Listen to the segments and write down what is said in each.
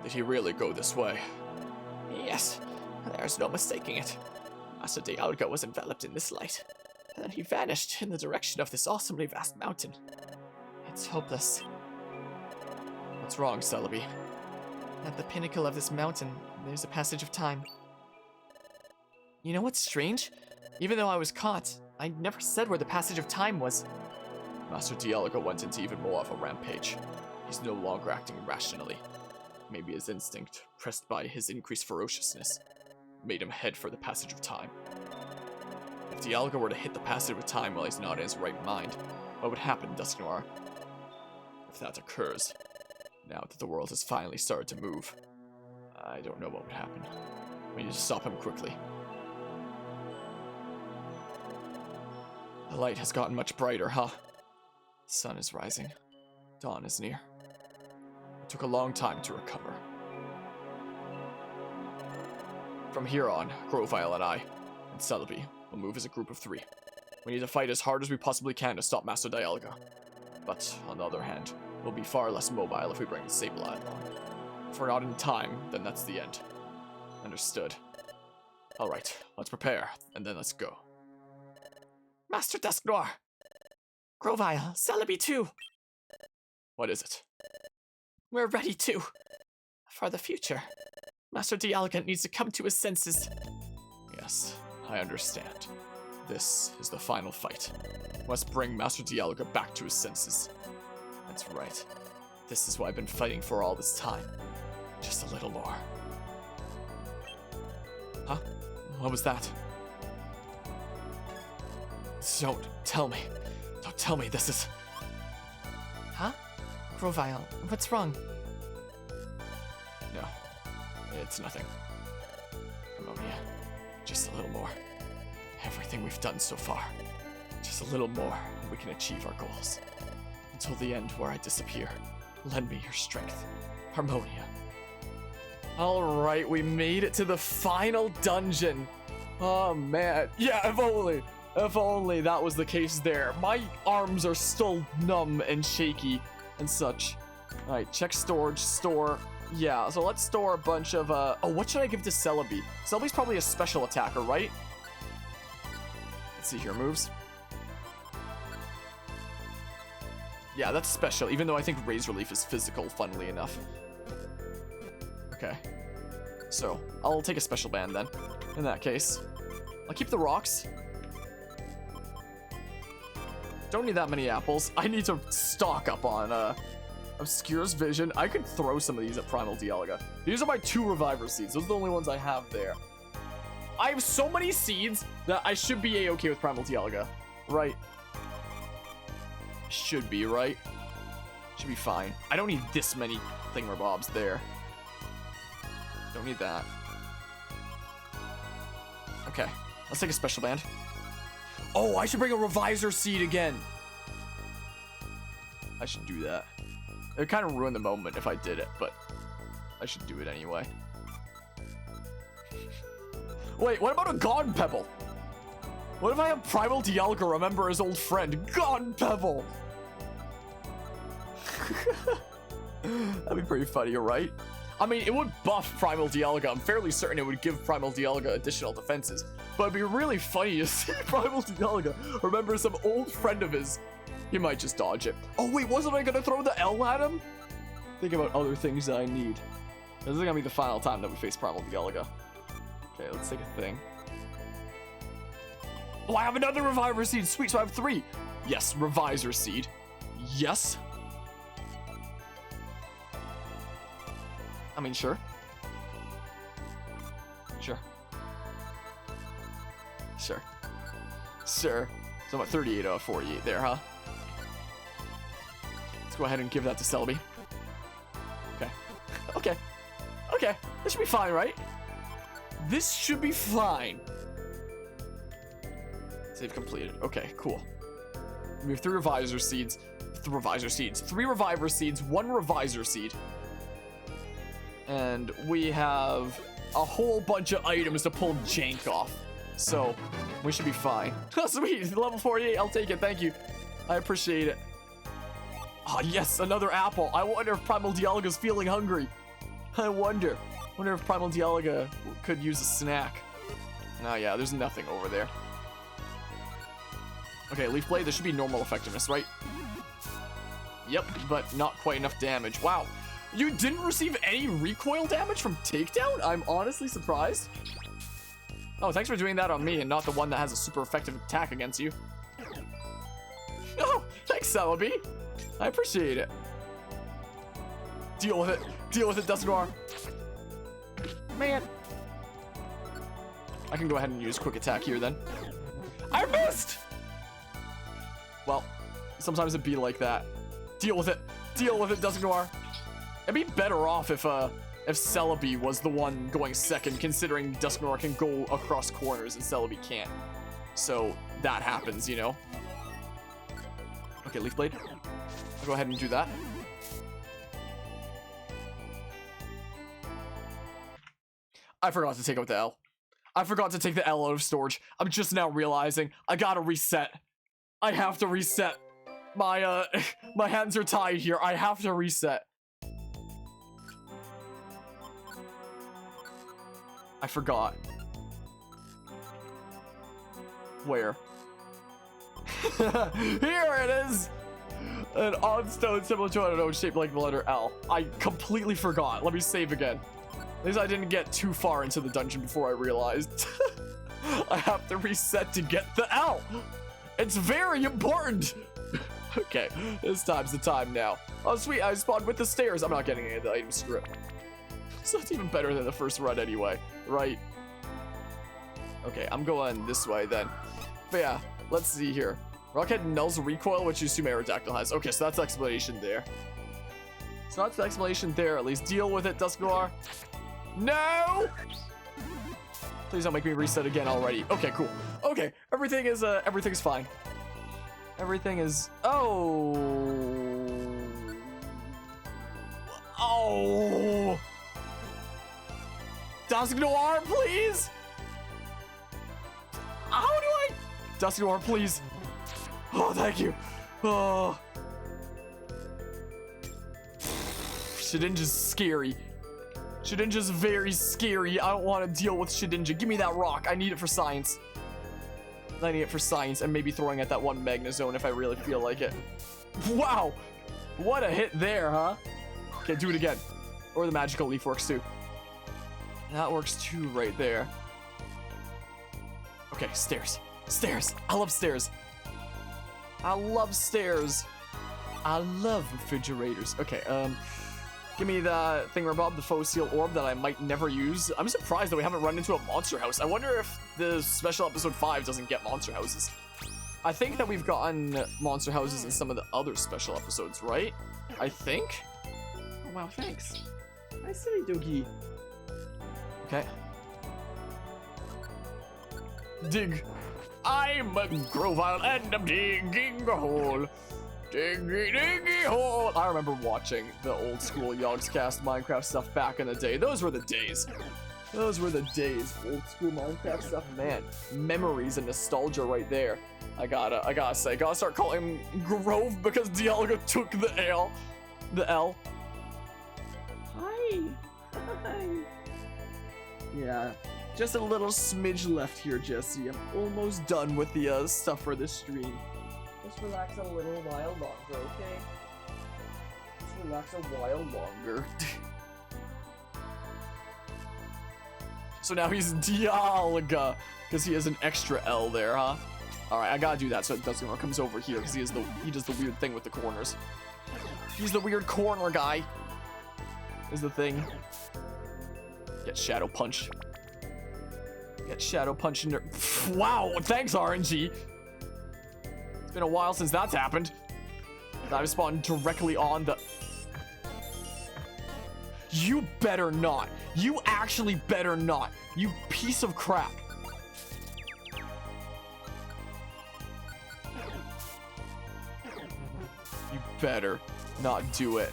Did he really go this way? Yes, there's no mistaking it. Master Dialga was enveloped in this light, and then he vanished in the direction of this awesomely vast mountain. It's hopeless. What's wrong, Celebi? At the pinnacle of this mountain, there's a passage of time. You know what's strange? Even though I was caught, I never said where the passage of time was. Master Dialga went into even more of a rampage. He's no longer acting rationally. Maybe his instinct, pressed by his increased ferociousness, made him head for the passage of time. If Dialga were to hit the passage of time while he's not in his right mind, what would happen, Dusknoir? If that occurs, now that the world has finally started to move, I don't know what would happen. We need to stop him quickly. The light has gotten much brighter, huh? The sun is rising. Dawn is near. It took a long time to recover. From here on, Grovyle and I, and Celebi, will move as a group of 3. We need to fight as hard as we possibly can to stop Master Dialga. But, on the other hand, we'll be far less mobile if we bring the Sableye along. If we're not in time, then that's the end. Understood. Alright, let's prepare, and then let's go. Master Dusknoir! Grovyle, Celebi too! What is it? We're ready to. For the future. Master Dialga needs to come to his senses. Yes, I understand. This is the final fight. Must bring Master Dialga back to his senses. That's right. This is what I've been fighting for all this time. Just a little more. Huh? What was that? Don't tell me. Don't tell me this is... Huh? Grovyle, what's wrong? No, it's nothing. Ammonia, just a little more. Everything we've done so far, just a little more, and we can achieve our goals. Until the end where I disappear, lend me your strength. Harmonia. Alright, we made it to the final dungeon. Oh man, yeah, if only that was the case there. My arms are still numb and shaky and such. Alright, check storage, store. Yeah, so let's store a bunch of, oh, what should I give to Celebi? Celebi's probably a special attacker, right? Let's see here, moves. Yeah, that's special, even though I think Razor Leaf is physical, funnily enough. Okay. So, I'll take a special band then. In that case. I'll keep the rocks. Don't need that many apples. I need to stock up on Obscures Vision. I could throw some of these at Primal Dialga. These are my 2 Reviver Seeds. Those are the only ones I have there. I have so many seeds that I should be a-okay with Primal Dialga. Right? Should be, right? Should be fine. I don't need this many thingamabobs there. Don't need that. Okay. Let's take a special band. Oh, I should bring a Revisor Seed again. I should do that. It would kind of ruin the moment if I did it, but I should do it anyway. Wait, what about a God Pebble? What if I have Primal Dialga remember his old friend, God Pebble? That'd be pretty funny, right? I mean, it would buff Primal Dialga. I'm fairly certain it would give Primal Dialga additional defenses. But it'd be really funny to see Primal Dialga remember some old friend of his. He might just dodge it. Oh wait, wasn't I gonna throw the L at him? Think about other things that I need. This is gonna be the final time that we face Primal Dialga. Okay, let's take a thing. Oh, I have another Reviver Seed. Sweet, so I have 3. Yes, Revisor Seed. Yes. I mean, sure. Sure. Sure. Sure. So I'm at 38 out of 48 there, huh? Let's go ahead and give that to Celebi. Okay. Okay. Okay. This should be fine, right? This should be fine. Save completed. Okay, cool. We have 3 Revisor Seeds. 3 Revisor Seeds. 3 Reviver Seeds, 1 Revisor Seed. And we have a whole bunch of items to pull jank off. So, we should be fine. Sweet, level 48, I'll take it, thank you. I appreciate it. Oh, yes, another apple. I wonder if Primal Dialga's feeling hungry. I wonder if Primal Dialga could use a snack. Oh yeah, there's nothing over there. Okay, Leaf Blade, there should be normal effectiveness, right? Yep, but not quite enough damage. Wow, you didn't receive any recoil damage from Takedown? I'm honestly surprised. Oh, thanks for doing that on me and not the one that has a super effective attack against you. Oh, thanks, Celebi. I appreciate it. Deal with it. Deal with it, Dusknoir. Man. I can go ahead and use quick attack here then. I missed! Well, sometimes it'd be like that. Deal with it. Deal with it, Dusknoir. It'd be better off if Celebi was the one going second, considering Dusknoir can go across corners and Celebi can't. So that happens, you know. Okay, Leaf Blade. I'll go ahead and do that. I forgot to take out the L. I forgot to take the L out of storage. I'm just now realizing I gotta reset. I have to reset. My my hands are tied here. I have to reset. I forgot. Where? Here it is! An odd stone similar to, I don't know, shaped like the letter L. I completely forgot. Let me save again. At least I didn't get too far into the dungeon before I realized. I have to reset to get the L. It's very important. Okay, this time's the time now. Oh, sweet, I spawned with the stairs. I'm not getting any of the item script. So it's even better than the first run anyway, right? Okay, I'm going this way then. But yeah, let's see here. Rockhead nulls recoil, which you assume Aerodactyl has. Okay, so that's the explanation there. So that's the explanation there, at least. Deal with it, Dusknoir. No! Please don't make me reset again already. Okay, cool. Okay, everything's fine. Everything is... Oh! Oh! Dusknoir, please! How do I... Dusknoir, please. Oh, thank you. Oh. Shedinja's scary. Shedinja's very scary. I don't want to deal with Shedinja. Give me that rock. I need it for science. I need it for science and maybe throwing at that one Magnezone if I really feel like it. Wow. What a hit there, huh? Okay, do it again. Or the magical leaf works too. That works too right there. Okay, stairs. Stairs. I love stairs. I love stairs. I love refrigerators. Okay, give me the thingamabob, the faux seal orb that I might never use. I'm surprised that we haven't run into a monster house. I wonder if the special episode 5 doesn't get monster houses. I think that we've gotten monster houses in some of the other special episodes, right? I think? Oh, wow, thanks. Nice silly doggy. Okay. Dig. I'm a Grovile and I'm digging a hole. Diggy, diggy hole. I remember watching the old school Yogscast Minecraft stuff back in the day. Those were the days. Those were the days. Old school Minecraft stuff, man. Memories and nostalgia right there. I gotta say, gotta start calling him Grove because Dialga took the L. The L. Hi. Hi. Yeah. Just a little smidge left here, Jesse. I'm almost done with the stuff for this stream. Just relax a little while longer, okay? Just relax a while longer. So now he's Dialga, because he has an extra L there, huh? Alright, I gotta do that so it doesn't comes over here, because he does the weird thing with the corners. He's the weird corner guy. Is the thing. Get Shadow Punch. Get Shadow Punch in there. Wow, thanks, RNG. It's been a while since that's happened. I've spawned directly on the... You better not. You actually better not. You piece of crap. You better not do it.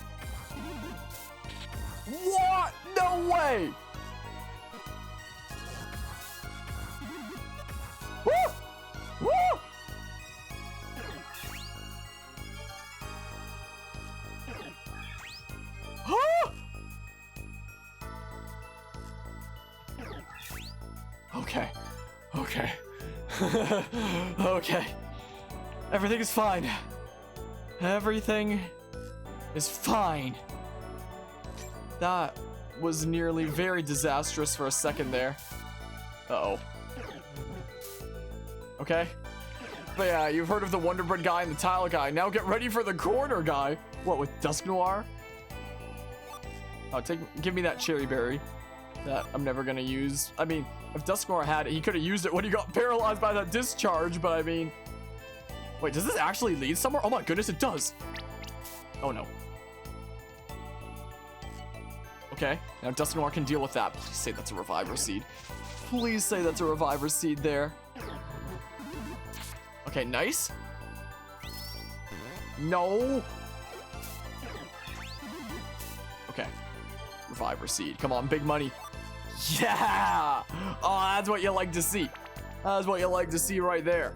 What? No way! Woo! Woo! Huh? Okay. Okay. Everything is fine. Everything is fine. That was nearly very disastrous for a second there. Uh-oh. Okay. But yeah, you've heard of the Wonder Bread guy and the tile guy. Now get ready for the corner guy. What, with Dusk Noir? Oh, give me that cherry berry that I'm never gonna use. I mean, if Dusk Noir had it, he could have used it when he got paralyzed by that discharge, but I mean... Wait, does this actually lead somewhere? Oh my goodness, it does. Oh no. Okay, now Dusk Noir can deal with that. Please say that's a Reviver Seed. Please say that's a Reviver Seed there. Okay, nice. No. Okay. Reviver Seed. Come on, big money. Yeah! Oh, that's what you like to see. That's what you like to see right there.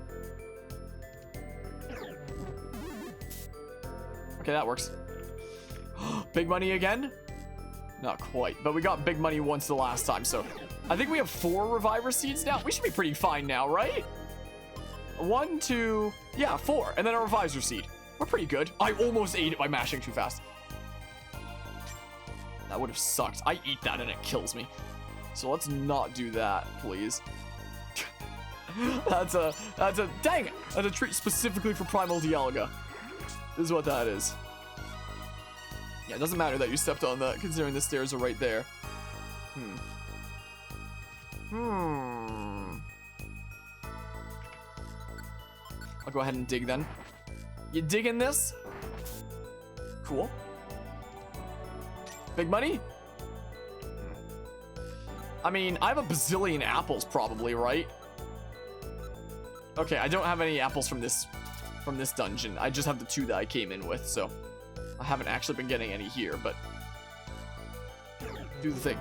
Okay, that works. Big money again? Not quite, but we got big money once the last time, so I think we have 4 Reviver Seeds now. We should be pretty fine now, right? 1, 2, yeah, 4, and then a Reviver Seed. We're pretty good. I almost ate it by mashing too fast. That would have sucked. I eat that and it kills me. So let's not do that, please. That's a, dang it. That's a treat specifically for Primal Dialga. This is what that is. Yeah, it doesn't matter that you stepped on that, considering the stairs are right there. I'll go ahead and dig then. You digging this? Cool. Big money? I mean, I have a bazillion apples probably, right? Okay, I don't have any apples from this dungeon. I just have the 2 that I came in with, so I haven't actually been getting any here, but do the thing.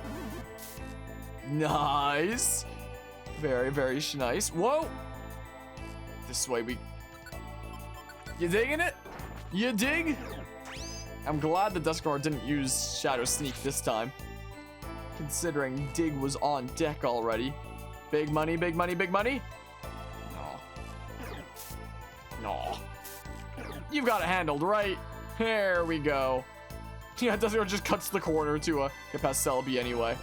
Nice. Very, very nice. Whoa. This way we... You digging it? You dig? I'm glad the Dusk Noir didn't use Shadow Sneak this time, considering Dig was on deck already. Big money, big money, big money. No. You've got it handled, right? There we go. Yeah, Dusk Noir just cuts the corner to get past Celebi anyway.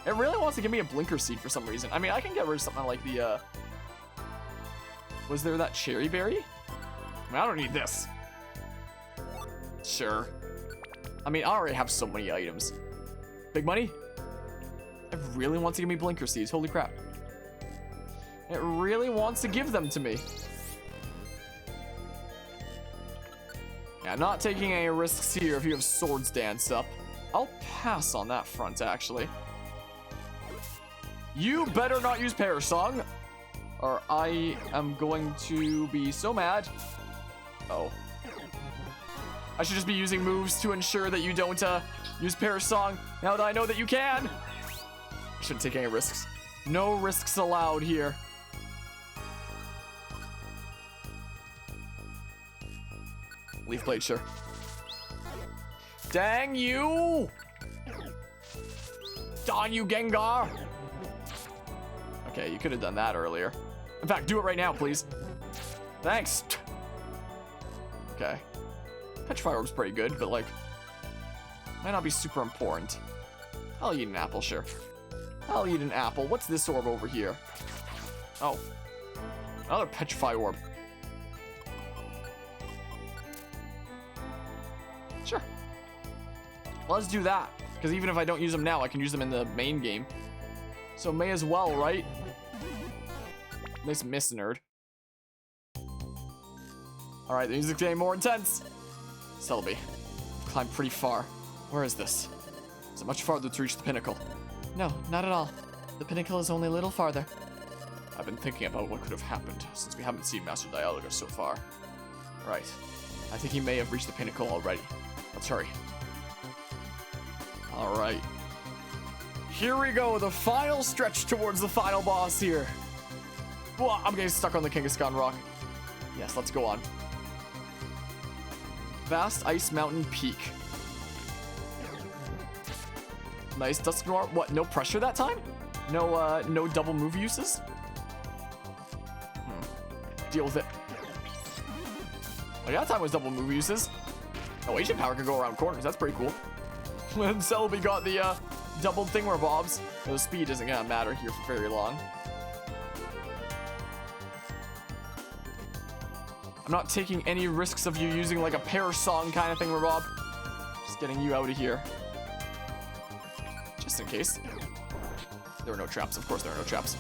It really wants to give me a Blinker Seed for some reason. I mean, I can get rid of something like the, was there that Cherry Berry? I mean, I don't need this. Sure. I mean, I already have so many items. Big money? It really wants to give me Blinker Seeds. Holy crap. It really wants to give them to me. Yeah, not taking any risks here if you have Swords Dance up. I'll pass on that front, actually. You better not use Perish Song, or I am going to be so mad. Oh. I should just be using moves to ensure that you don't use Perish Song now that I know that you can. I shouldn't take any risks. No risks allowed here. Leaf Blade, sure. Dang you! Darn you, Gengar! Okay, you could have done that earlier. In fact, do it right now, please. Thanks. Okay. Petrify Orb's pretty good, but like, might not be super important. I'll eat an apple, sure. I'll eat an apple. What's this orb over here? Oh. Another Petrify Orb. Sure. Let's do that. Because even if I don't use them now, I can use them in the main game. So may as well, right? Nice miss, nerd. Alright, the music's getting more intense. Celebi. Climbed pretty far. Where is this? Is it much farther to reach the pinnacle? No, not at all. The pinnacle is only a little farther. I've been thinking about what could have happened since we haven't seen Master Dialga so far. Right. I think he may have reached the pinnacle already. Let's hurry. Alright. Here we go, the final stretch towards the final boss here. Whoa, I'm getting stuck on the Kangaskhan Rock. Yes, let's go on. Vast Ice Mountain Peak. Nice. Dusk Noir. What, no pressure that time? No double move uses? deal with it. Oh yeah, that time was double move uses. Oh, agent power can go around corners. That's pretty cool. And Celebi got the double thingamabobs. The speed isn't gonna matter here for very long. I'm not taking any risks of you using like a pair song kind of thing, Bob. Just getting you out of here. Just in case. There were no traps. Of course there are no traps.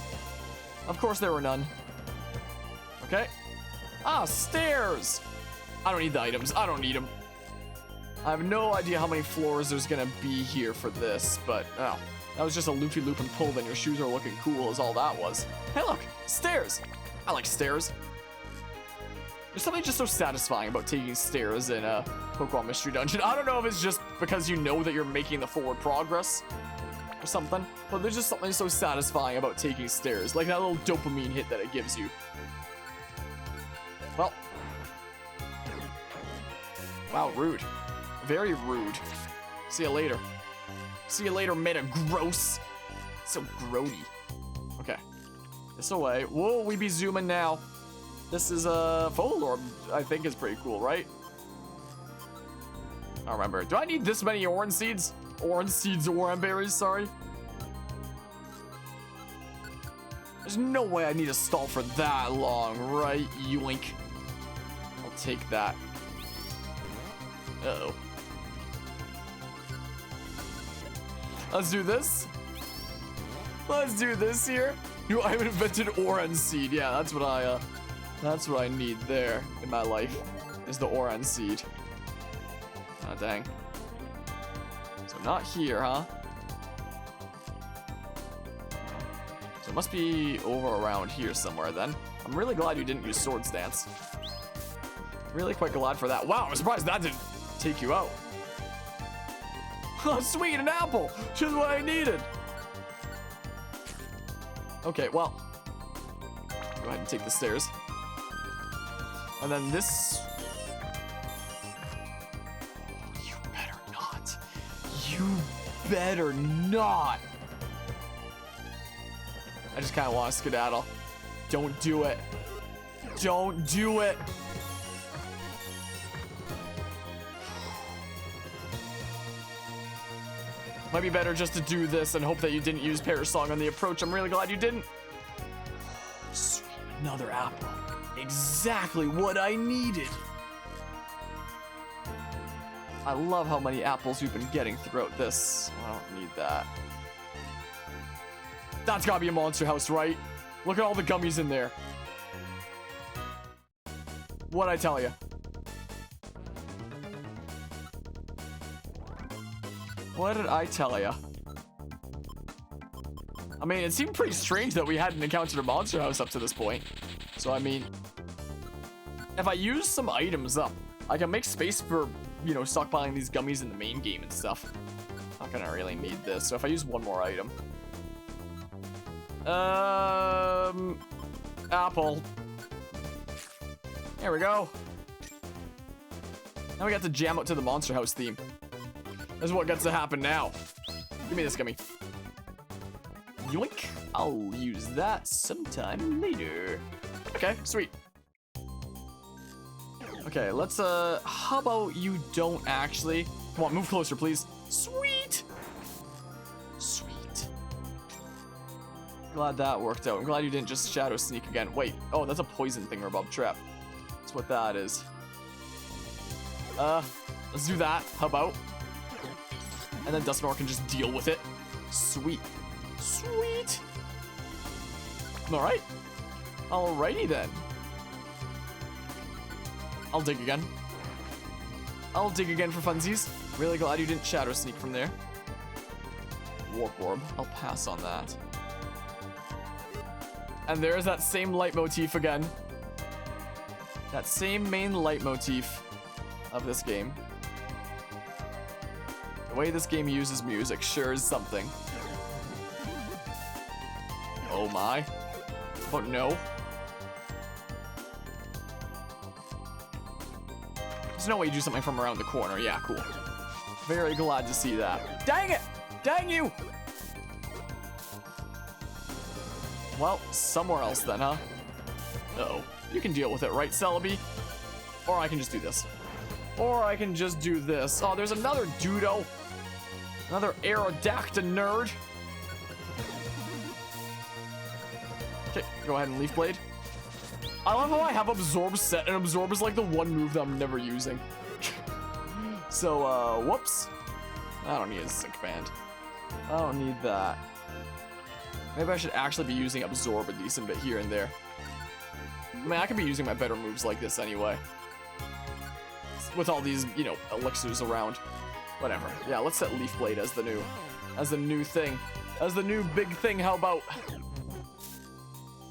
Of course there were none. Okay. Ah, stairs! I don't need the items. I don't need them. I have no idea how many floors there's gonna be here for this, but oh, that was just a loopy-loop and pull, then your shoes are looking cool is all that was. Hey look, stairs! I like stairs. There's something just so satisfying about taking stairs in a Pokemon Mystery Dungeon. I don't know if it's just because you know that you're making the forward progress or something, but there's just something so satisfying about taking stairs, like that little dopamine hit that it gives you. Well. Wow, rude. Very rude. See you later. See you later, Metagross. So grody. Okay. This away. Whoa, we be zooming now. This is a Folorb, I think is pretty cool, right? I don't remember. Do I need this many orange seeds? Orange seeds, orange berries, sorry. There's no way I need to stall for that long, right? Yoink. I'll take that. Uh-oh. Let's do this. Let's do this here. You, I haven't invented orange seed. Yeah, that's what I need there in my life, is the orange seed. Ah, dang. So not here, huh? So it must be over around here somewhere then. I'm really glad you didn't use Swords Dance. Really quite glad for that. Wow, I'm surprised that didn't take you out. Oh, sweet, an apple! Just what I needed. Okay, well. Go ahead and take the stairs. And then this... Oh, you better not. You better not. I just kind of want to skedaddle. Don't do it. Don't do it. Might be better just to do this and hope that you didn't use Parasong on the approach. I'm really glad you didn't. Sweet, another apple. Exactly what I needed. I love how many apples we've been getting throughout this. I don't need that. That's gotta be a monster house, right? Look at all the gummies in there. What'd I tell you? What did I tell you? I mean, it seemed pretty strange that we hadn't encountered a monster house up to this point. So, I mean, if I use some items up, I can make space for, you know, stockpiling these gummies in the main game and stuff. Not gonna really need this. So if I use one more item. Apple. There we go. Now we got to jam out to the monster house theme. This is what gets to happen now. Give me this gummy. Yoink. I'll use that sometime later. Okay, sweet. Okay, let's, how about you don't actually... Come on, move closer, please. Sweet! Sweet. Glad that worked out. I'm glad you didn't just Shadow Sneak again. Wait, oh, that's a poison thingamabob trap. That's what that is. Let's do that. How about? And then Dusknoir can just deal with it. Sweet. Sweet! Alright. Alrighty then. I'll dig again. I'll dig again for funsies. Really glad you didn't Shadow Sneak from there. Warp Orb. I'll pass on that. And there's that same leitmotif again. That same main leitmotif of this game. The way this game uses music sure is something. Oh my. Oh no. There's no way you do something from around the corner. Yeah, cool. Very glad to see that. Dang it! Dang you! Well, somewhere else then, huh? Uh-oh. You can deal with it, right, Celebi? Or I can just do this. Or I can just do this. Oh, there's another Dudo. Another Aerodactyl nerd. Okay, go ahead and Leaf Blade. I love how I have Absorb set, and Absorb is like the one move that I'm never using. So, whoops. I don't need a Sync Band. I don't need that. Maybe I should actually be using Absorb a decent bit here and there. I mean, I could be using my better moves like this anyway. With all these, you know, elixirs around. Whatever. Yeah, let's set Leaf Blade as the new thing. As the new big thing, how about?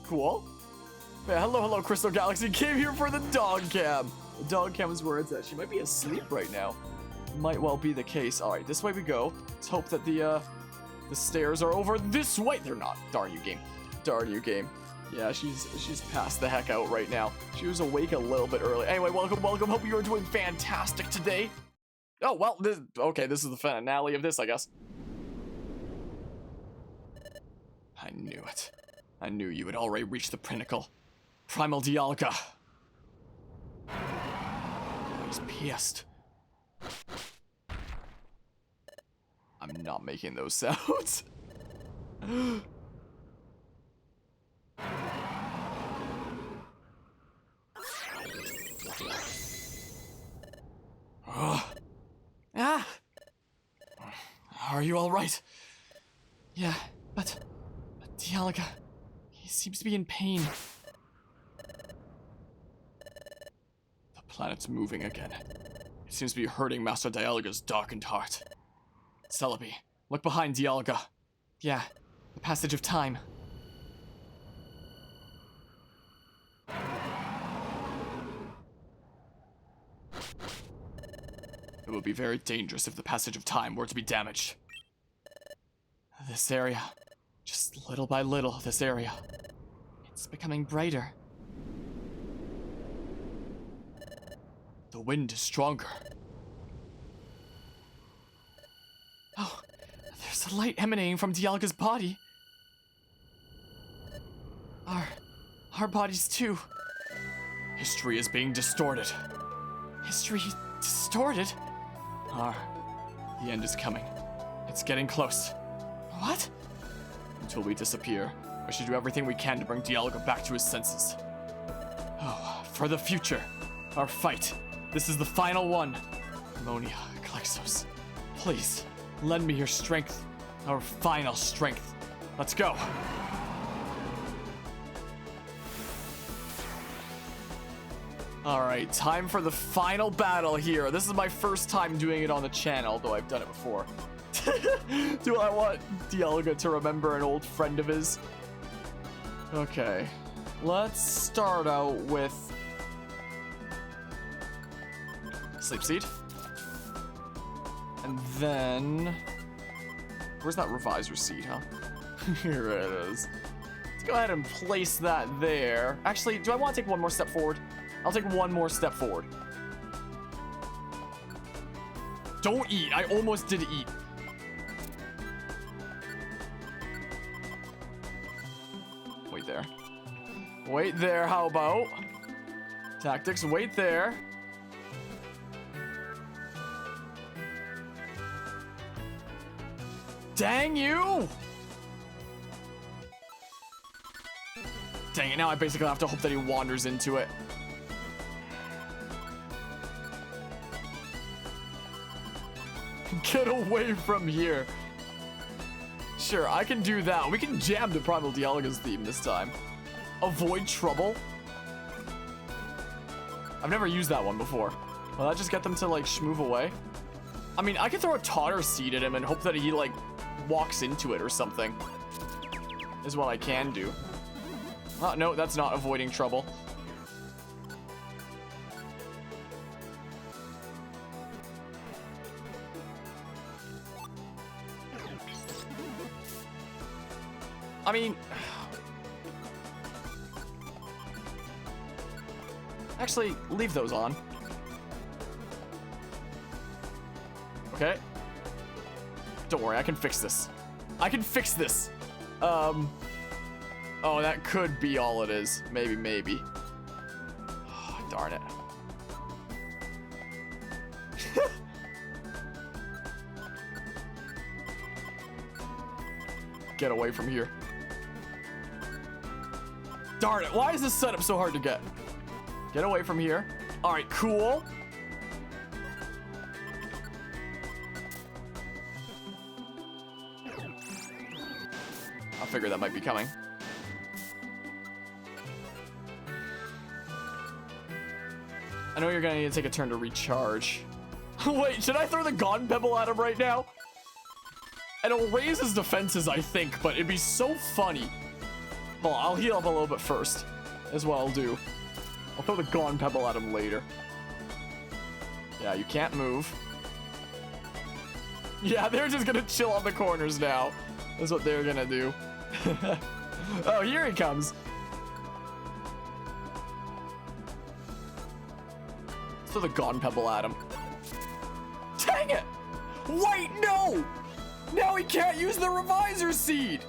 Cool. Yeah, hello, Crystal Galaxy. Came here for the dog cam. The dog cam is where it's at. She might be asleep right now. Might well be the case. All right, this way we go. Let's hope that the stairs are over this way. They're not. Darn you, game. Darn you, game. Yeah, she's passed the heck out right now. She was awake a little bit early. Anyway, welcome. Hope you are doing fantastic today. Oh, well, this is the finale of this, I guess. I knew it. I knew you had already reached the pinnacle. Primal Dialga. Oh, he's pissed. I'm not making those sounds. Are you all right? Yeah, but Dialga, he seems to be in pain. The planet's moving again. It seems to be hurting Master Dialga's darkened heart. Celebi, look behind Dialga. Yeah, the passage of time. It would be very dangerous if the passage of time were to be damaged. This area, just little by little, this area, it's becoming brighter. The wind is stronger. Oh, there's a light emanating from Dialga's body. Our bodies too. History is being distorted. History distorted? The end is coming. It's getting close. What? Until we disappear, we should do everything we can to bring Dialga back to his senses. Oh, for the future. Our fight. This is the final one. Monia, Klexos, please, lend me your strength. Our final strength. Let's go. Alright, time for the final battle here. This is my first time doing it on the channel, though I've done it before. Do I want Dialga to remember an old friend of his? Okay. Let's start out with Sleep Seed. And then where's that Reviser Seed, huh? Here it is. Let's go ahead and place that there. Actually, do I want to take one more step forward? I'll take one more step forward. Don't eat. I almost did eat. Wait there. Wait there, how about? Tactics, wait there. Dang you! Dang it, now I basically have to hope that he wanders into it. Get away from here. Sure, I can do that. We can jam to Primal Dialga's theme this time. Avoid trouble. I've never used that one before. Will that just get them to, like, shmove away? I mean, I could throw a Totter Seed at him and hope that he, like, walks into it or something. Is what I can do. Oh, no, that's not avoiding trouble. I mean, actually, leave those on. Okay. Don't worry, I can fix this. I can fix this. Oh, that could be all it is. Maybe. darn it. Get away from here. Darn it, why is this setup so hard to get? Get away from here. Alright, cool. I figured that might be coming. I know you're gonna need to take a turn to recharge. Wait, should I throw the Gone Pebble at him right now? And it'll raise his defenses, I think, but it'd be so funny. Well, I'll heal up a little bit first, is what I'll do. I'll throw the Gone Pebble at him later. Yeah, you can't move. Yeah, they're just gonna chill on the corners now. That's what they're gonna do. Oh, here he comes. Let's throw the Gone Pebble at him. Dang it! Wait, no! Now he can't use the Revisor Seed!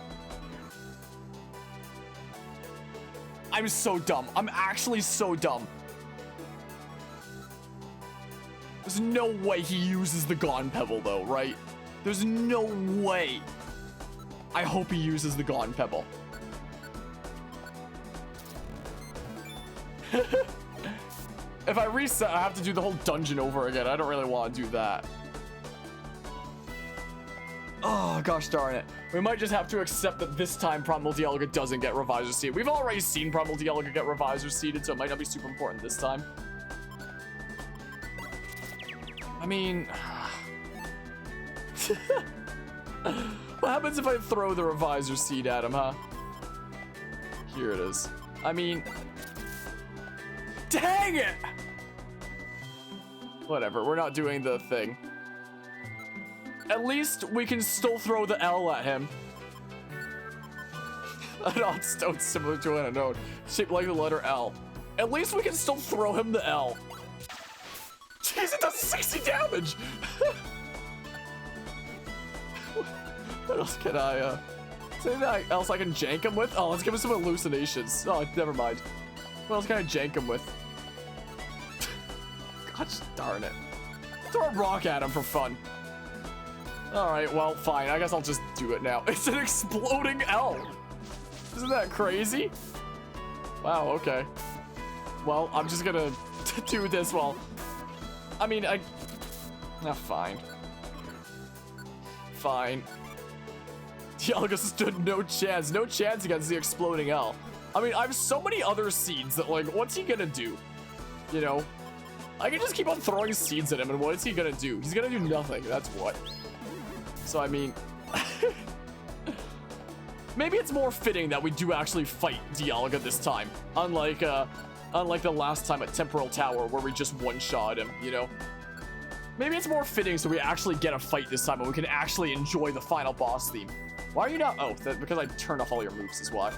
I'm so dumb. I'm actually so dumb. There's no way he uses the Gone Pebble though, right? There's no way. I hope he uses the Gone Pebble. If I reset, I have to do the whole dungeon over again. I don't really want to do that. Oh, gosh darn it. We might just have to accept that this time Primal Dialga doesn't get Revisor Seed. We've already seen Primal Dialga get Revisor Seeded, so it might not be super important this time. I mean... what happens if I throw the Revisor Seed at him, huh? Here it is. I mean... Dang it! Whatever, we're not doing the thing. At least we can still throw the L at him. An odd stone similar to an unknown, shaped like the letter L. At least we can still throw him the L. Jeez, it does 60 damage! What else can I, is there anything else I can jank him with? Oh, let's give him some hallucinations. Oh, never mind. What else can I jank him with? Gosh darn it. Throw a rock at him for fun. Alright, well, fine. I guess I'll just do it now. It's an exploding L. Isn't that crazy? Wow, okay. Well, I'm just gonna do this while... I mean, fine. Fine. Dialga stood no chance. No chance against the exploding L. I mean, I have so many other seeds that, like, what's he gonna do? You know? I can just keep on throwing seeds at him, and what is he gonna do? He's gonna do nothing, that's what. So, I mean... maybe it's more fitting that we do actually fight Dialga this time. Unlike the last time at Temporal Tower, where we just one-shot him, you know? Maybe it's more fitting so we actually get a fight this time, and we can actually enjoy the final boss theme. Why are you not... Oh, because I turned off all your moves is why.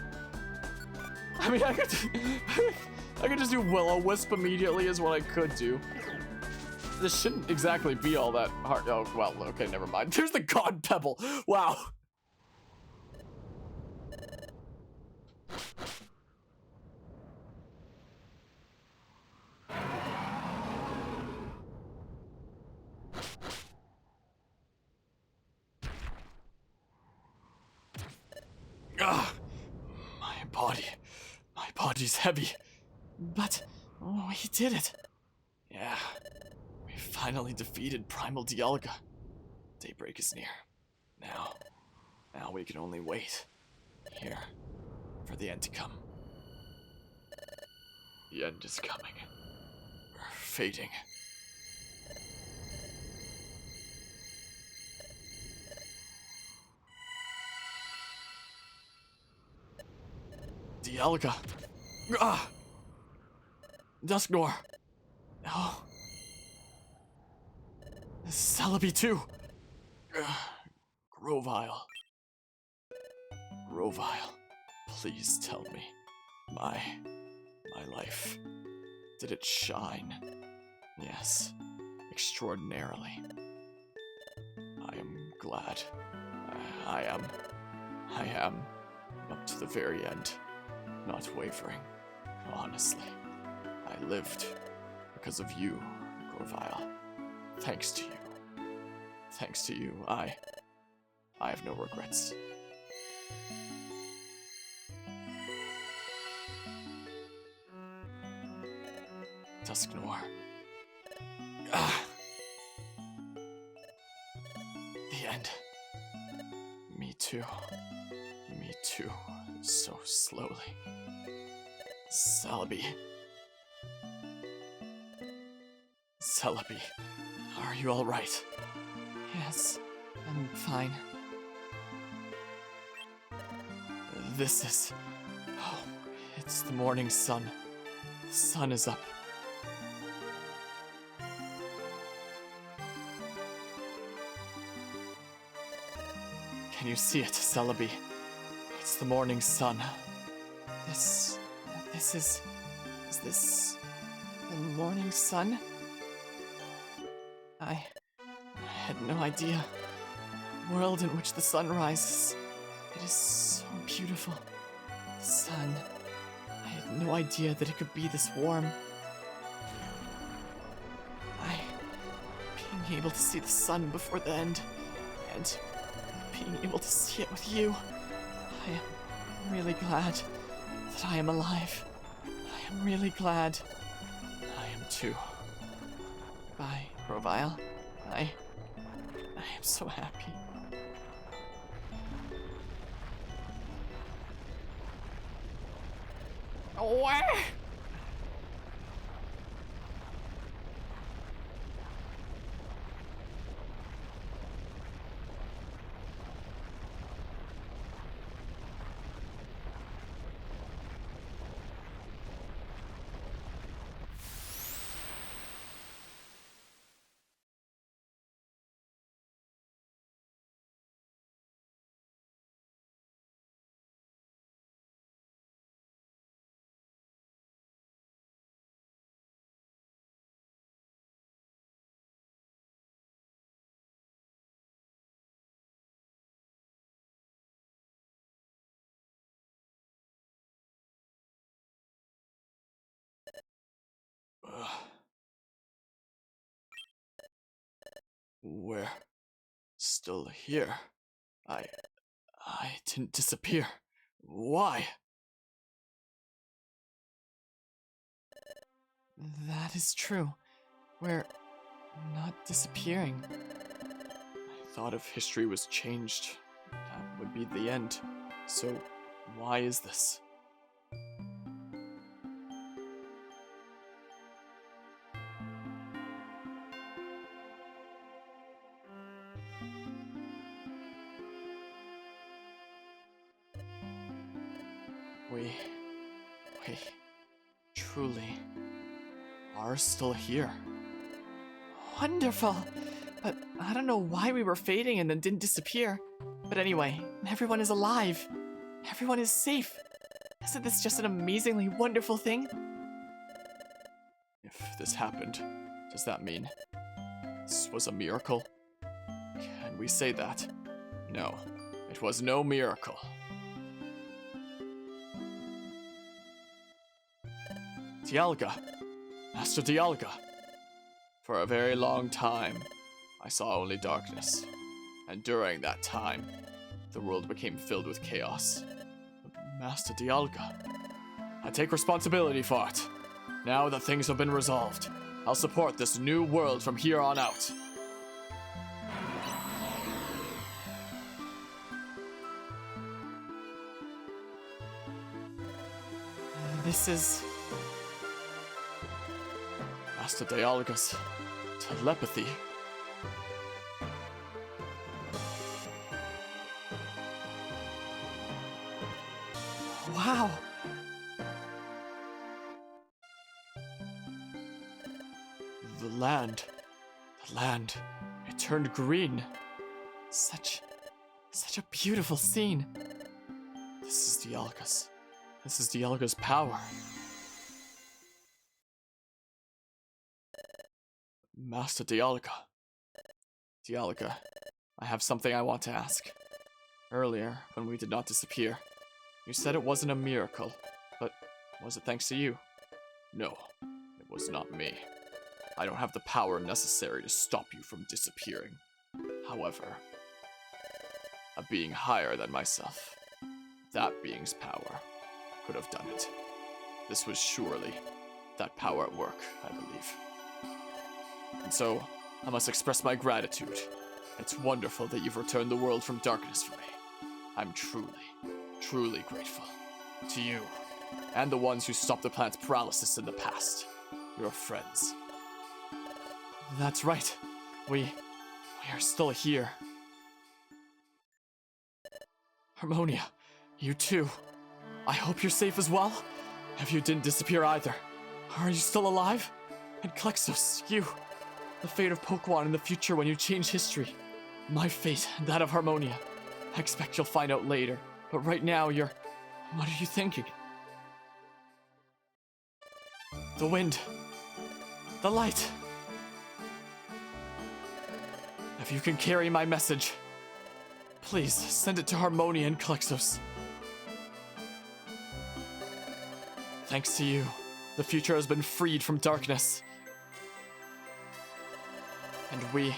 I mean, I could just do Will-O-Wisp immediately is what I could do. This shouldn't exactly be all that hard. Oh, well, okay, never mind. There's the God Pebble. Wow. Ugh. My body's heavy. But, oh, he did it. Yeah, we finally defeated Primal Dialga. Daybreak is near. Now we can only wait. Here, for the end to come. The end is coming. We're fading. Dialga. Ah! Dusknor. Oh. Celebi too. Grovile. Grovile. Please tell me. My life. Did it shine? Yes. Extraordinarily. I am glad. I am. Up to the very end. Not wavering. Honestly. I lived because of you, Grovile. Thanks to you. Thanks to you, I have no regrets. Dusknoir. The end. Me too. Me too. So slowly. Celebi. Celebi, are you alright? Yes, I'm fine. This is... Oh, it's the morning sun. The sun is up. Can you see it, Celebi? It's the morning sun. Is this the morning sun? I had no idea. A world in which the sun rises. It is so beautiful. The sun. I had no idea that it could be this warm. Being able to see the sun before the end, and being able to see it with you, I am really glad that I am alive. I am really glad. I am too. Bye, Grovile. I am so happy. Where? We're still here. I didn't disappear. Why? That is true. We're not disappearing. I thought if history was changed, that would be the end. So, why is this? We truly are still here. Wonderful! But I don't know why we were fading and then didn't disappear. But anyway, everyone is alive. Everyone is safe. Isn't this just an amazingly wonderful thing? If this happened, does that mean this was a miracle? Can we say that? No, it was no miracle. Dialga! Master Dialga! For a very long time, I saw only darkness. And during that time, the world became filled with chaos. Master Dialga, I take responsibility for it. Now that things have been resolved, I'll support this new world from here on out. This is Master Dialga's telepathy. wow. The land, it turned green. Such a beautiful scene. This is Dialga's power. Master Dialga. Dialga, I have something I want to ask. Earlier, when we did not disappear, you said it wasn't a miracle, but was it thanks to you? No, it was not me. I don't have the power necessary to stop you from disappearing. However, a being higher than myself, that being's power, could have done it. This was surely that power at work, I believe. And so, I must express my gratitude. It's wonderful that you've returned the world from darkness for me. I'm truly, truly grateful. To you, and the ones who stopped the planet's paralysis in the past. Your friends. That's right. We are still here. Harmonia, you too. I hope you're safe as well. If you didn't disappear either. Are you still alive? And Klexos, you. The fate of Pokemon in the future when you change history. My fate and that of Harmonia. I expect you'll find out later. But right now, what are you thinking? The wind. The light. If you can carry my message, please send it to Harmonia and Klexos. Thanks to you, the future has been freed from darkness. And we,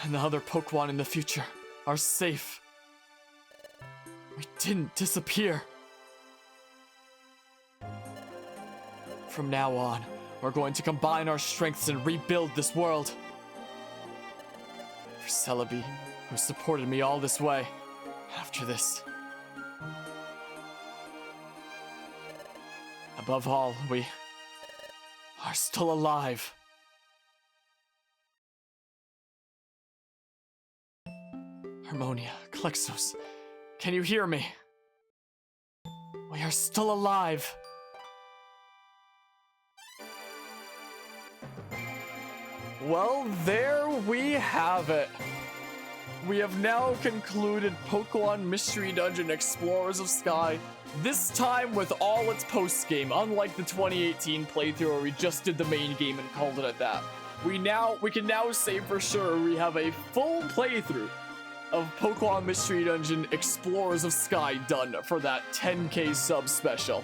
and the other Pokemon in the future, are safe. We didn't disappear. From now on, we're going to combine our strengths and rebuild this world. For Celebi, who supported me all this way, after this. Above all, we are still alive. Harmonia, Klexos, can you hear me? We are still alive. Well, there we have it. We have now concluded Pokemon Mystery Dungeon Explorers of Sky, this time with all its post-game, unlike the 2018 playthrough where we just did the main game and called it at that. We can now say for sure we have a full playthrough of Pokemon Mystery Dungeon Explorers of Sky done for that 10k sub special.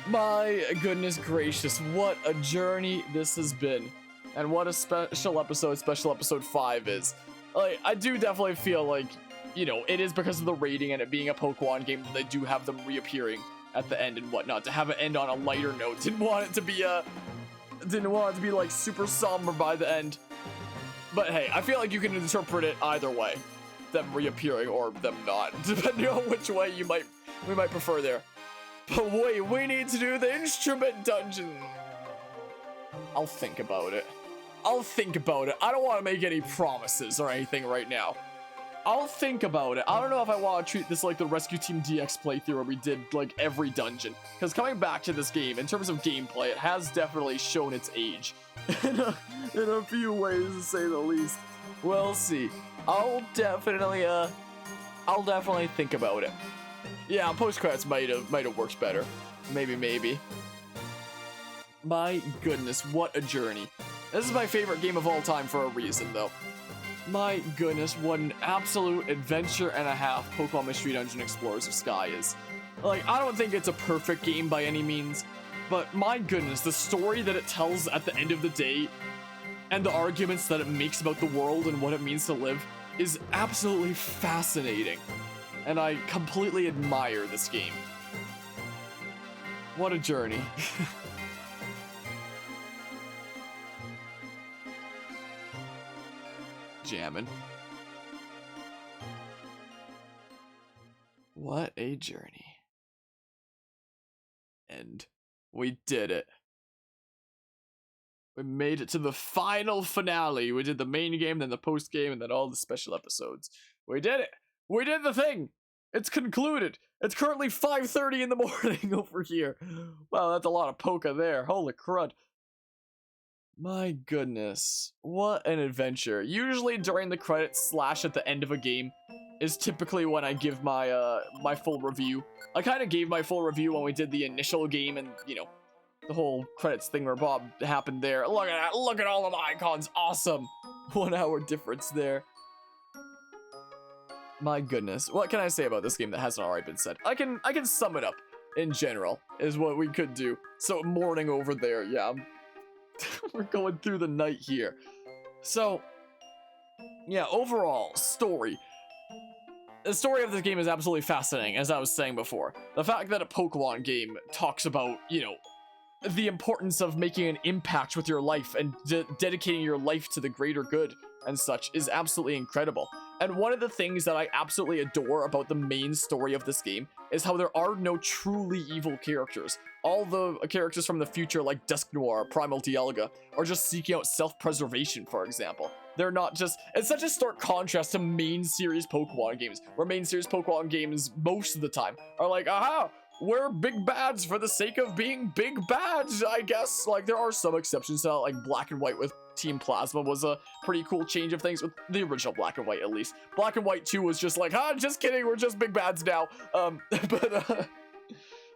My goodness gracious, what a journey this has been. And what a special episode 5 is. Like, I do definitely feel like, you know, it is because of the rating and it being a Pokemon game that they do have them reappearing at the end and whatnot. To have it end on a lighter note. Didn't want it to be like super somber by the end. But hey, I feel like you can interpret it either way. Them reappearing or them not. Depending on which way we might prefer there. But wait, we need to do the instrument dungeon. I'll think about it. I don't want to make any promises or anything right now. I'll think about it. I don't know if I want to treat this like the Rescue Team DX playthrough where we did like every dungeon. Because coming back to this game, in terms of gameplay, it has definitely shown its age. in a few ways, to say the least. We'll see. I'll definitely think about it. Yeah, post-credits might have worked better. Maybe. My goodness, what a journey. This is my favorite game of all time for a reason, though. My goodness, what an absolute adventure and a half Pokemon Mystery Dungeon Explorers of Sky is. Like, I don't think it's a perfect game by any means, but my goodness, the story that it tells at the end of the day, and the arguments that it makes about the world and what it means to live, is absolutely fascinating. And I completely admire this game. What a journey. Jammin'. What a journey. And we did it. We made it to the final finale. We did the main game, then the post game, and then all the special episodes. We did it. We did the thing. It's concluded. It's currently 5:30 in the morning over here. Wow, that's a lot of Poke there. Holy crud. My goodness, what an adventure. Usually during the credits / at the end of a game is typically when I give my my full review. I kind of gave my full review when we did the initial game and, you know, the whole credits thing where Bob happened there. Look at that, look at all of the icons, awesome. 1 hour difference there. My goodness, what can I say about this game that hasn't already been said? I can sum it up in general, is what we could do. So morning over there, yeah. we're going through the night here. So, yeah, overall, story. The story of this game is absolutely fascinating, as I was saying before. The fact that a Pokemon game talks about, you know, the importance of making an impact with your life and dedicating your life to the greater good and such is absolutely incredible. And one of the things that I absolutely adore about the main story of this game is how there are no truly evil characters. All the characters from the future, like Dusknoir, Primal Dialga, are just seeking out self-preservation, for example. They're not just... It's such a stark contrast to main series Pokemon games, where main series Pokemon games, most of the time, are like, aha! We're big bads for the sake of being big bads, I guess. Like, there are some exceptions to that, like Black and White with Team Plasma was a pretty cool change of things, with the original Black and White, at least. Black and White 2 was just like, just kidding, we're just big bads now.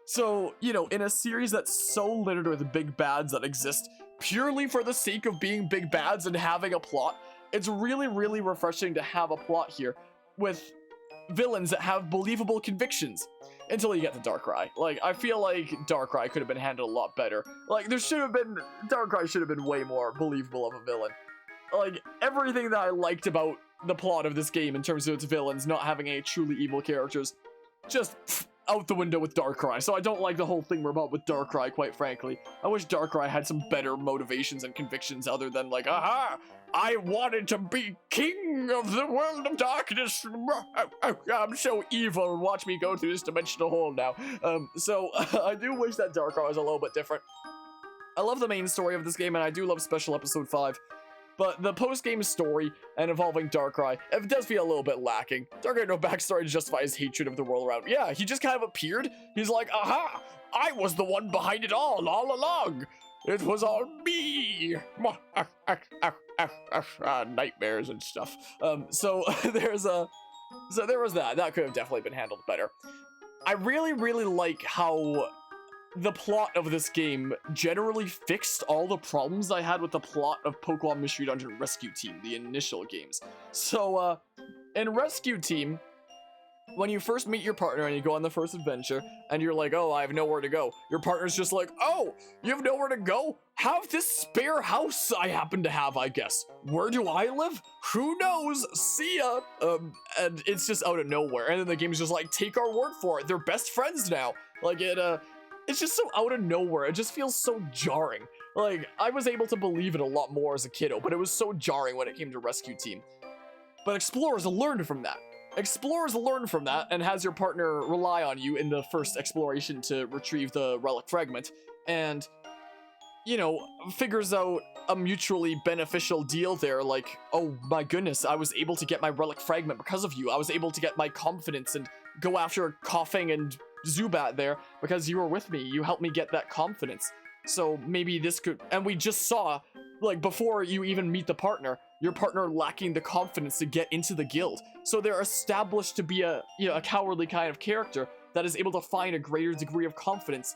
So, you know, in a series that's so littered with big bads that exist purely for the sake of being big bads and having a plot, it's really, really refreshing to have a plot here with villains that have believable convictions. Until you get to Darkrai. Like, I feel like Darkrai could have been handled a lot better. Like, Darkrai should have been way more believable of a villain. Like, everything that I liked about the plot of this game in terms of its villains not having any truly evil characters, just out the window with Darkrai. So I don't like the whole thing we're about with Darkrai, quite frankly. I wish Darkrai had some better motivations and convictions other than like, aha! I wanted to be king of the world of darkness. I'm so evil. Watch me go through this dimensional hole now. So I do wish that Darkrai was a little bit different. I love the main story of this game, and I do love Special Episode 5. But the post-game story and involving Darkrai, it does feel a little bit lacking. Darkrai had no backstory to justify his hatred of the world around. Yeah, he just kind of appeared. He's like, aha! I was the one behind it all along. It was all me. Nightmares and stuff. So there was that. That could have definitely been handled better. I really, really like how the plot of this game generally fixed all the problems I had with the plot of Pokemon Mystery Dungeon Rescue Team, the initial games. So, in Rescue Team, when you first meet your partner and you go on the first adventure, and you're like, oh, I have nowhere to go. Your partner's just like, oh, you have nowhere to go? Have this spare house I happen to have, I guess. Where do I live? Who knows? See ya. And it's just out of nowhere. And then the game's just like, take our word for it. They're best friends now. Like, it's just so out of nowhere. It just feels so jarring. Like, I was able to believe it a lot more as a kiddo, but it was so jarring when it came to Rescue Team. But Explorers learned from that. Explorers learn from that and has your partner rely on you in the first exploration to retrieve the relic fragment, and, you know, figures out a mutually beneficial deal there, like, oh my goodness, I was able to get my relic fragment because of you. I was able to get my confidence and go after Coughing and Zubat there because you were with me. You helped me get that confidence. So maybe this could, and we just saw, like, before you even meet the partner, your partner lacking the confidence to get into the guild. So they're established to be a cowardly kind of character that is able to find a greater degree of confidence